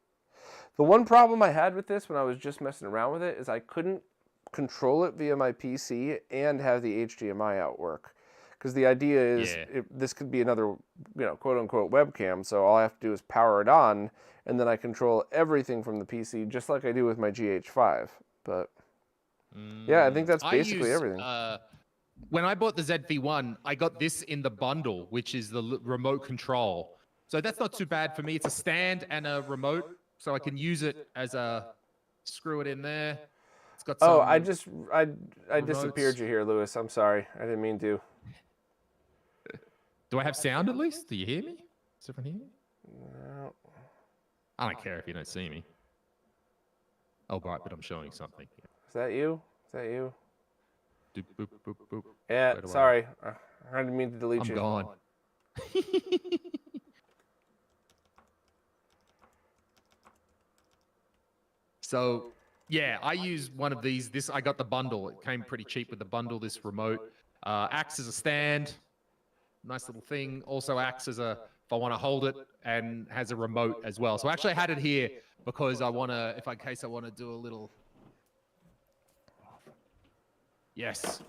The one problem I had with this when I was just messing around with it is I couldn't control it via my PC and have the HDMI out work. Because the idea is this could be another, quote-unquote webcam, so all I have to do is power it on, and then I control everything from the PC, just like I do with my GH5. But, yeah, I think that's basically everything. When I bought the ZV-1, I got this in the bundle, which is the remote control. So that's not too bad for me. It's a stand and a remote, so I can use it as a... Screw it in there. It's got some I disappeared you here, Lewis. I'm sorry. I didn't mean to. Do I have sound at least? Do you hear me? Does everyone hear me? No. I don't care if you don't see me. Oh, right, but I'm showing something. Is that you? Is that you? Doop, boop, boop, boop. Yeah, sorry. I didn't mean to delete you. I'm gone. So, yeah, I use one of these. I got the bundle. It came pretty cheap with the bundle, this remote. Acts as a stand. Nice little thing. Also acts as if I want to hold it, and has a remote as well. So actually I had it here because I want to, in case I want to do a little... Yes.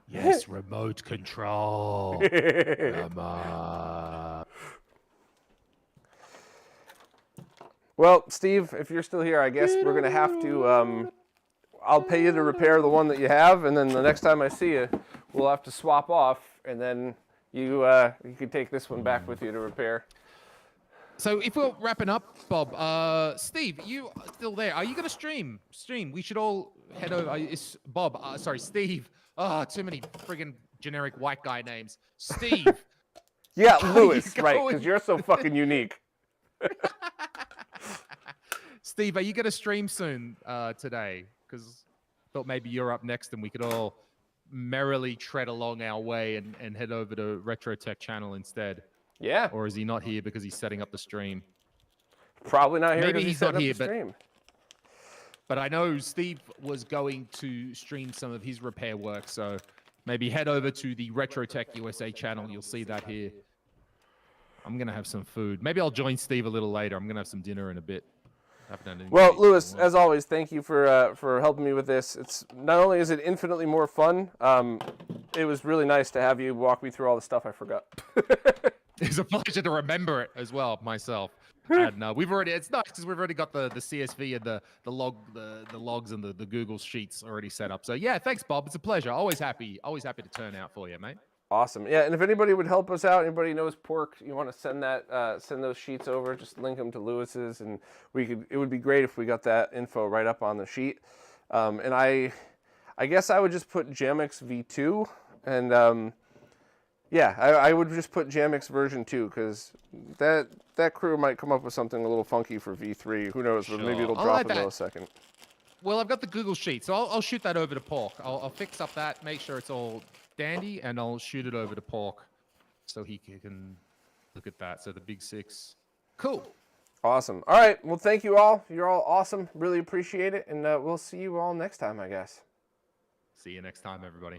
Yes, remote control. Come on. Well, Steve, if you're still here, I guess we're going to have to... I'll pay you to repair the one that you have, and then the next time I see you, we'll have to swap off, and then you can take this one back with you to repair. So if we're wrapping up, Bob, Steve, you still there? Are you going to stream? We should all head over. Bob, sorry, Steve. Too many friggin' generic white guy names. Steve. Yeah, Lewis, right, because you're so fucking unique. Steve, are you going to stream soon today? Because I thought maybe you're up next and we could all merrily tread along our way and head over to Retro Tech channel instead. Yeah. Or is he not here because he's setting up the stream? Probably not here because he's not here, but I know Steve was going to stream some of his repair work, so maybe head over to the Retro Tech USA channel. You'll see that here. I'm going to have some food. Maybe I'll join Steve a little later. I'm going to have some dinner in a bit. Well, Lewis, as always, thank you for helping me with this. It's not only is it infinitely more fun, it was really nice to have you walk me through all the stuff I forgot. It's a pleasure to remember it as well myself. And it's nice because we've already got the CSV and the logs and the Google Sheets already set up. So yeah, thanks, Bob. It's a pleasure. Always happy to turn out for you, mate. Awesome. Yeah, and if anybody would help us out, anybody knows pork, you want to send those sheets over, just link them to Lewis's, and it would be great if we got that info right up on the sheet. And I guess I would just put JAMMIX V2, and yeah, I would just put JAMMIX version 2, because that crew might come up with something a little funky for V3. Who knows? But maybe it'll drop in a millisecond. Well, I've got the Google Sheet, so I'll shoot that over to Pork. I'll fix up that, make sure it's all dandy, and I'll shoot it over to Pork so he can look at that. So the big 6. Cool. Awesome. All right. Well, thank you all. You're all awesome. Really appreciate it. And we'll see you all next time, I guess. See you next time, everybody.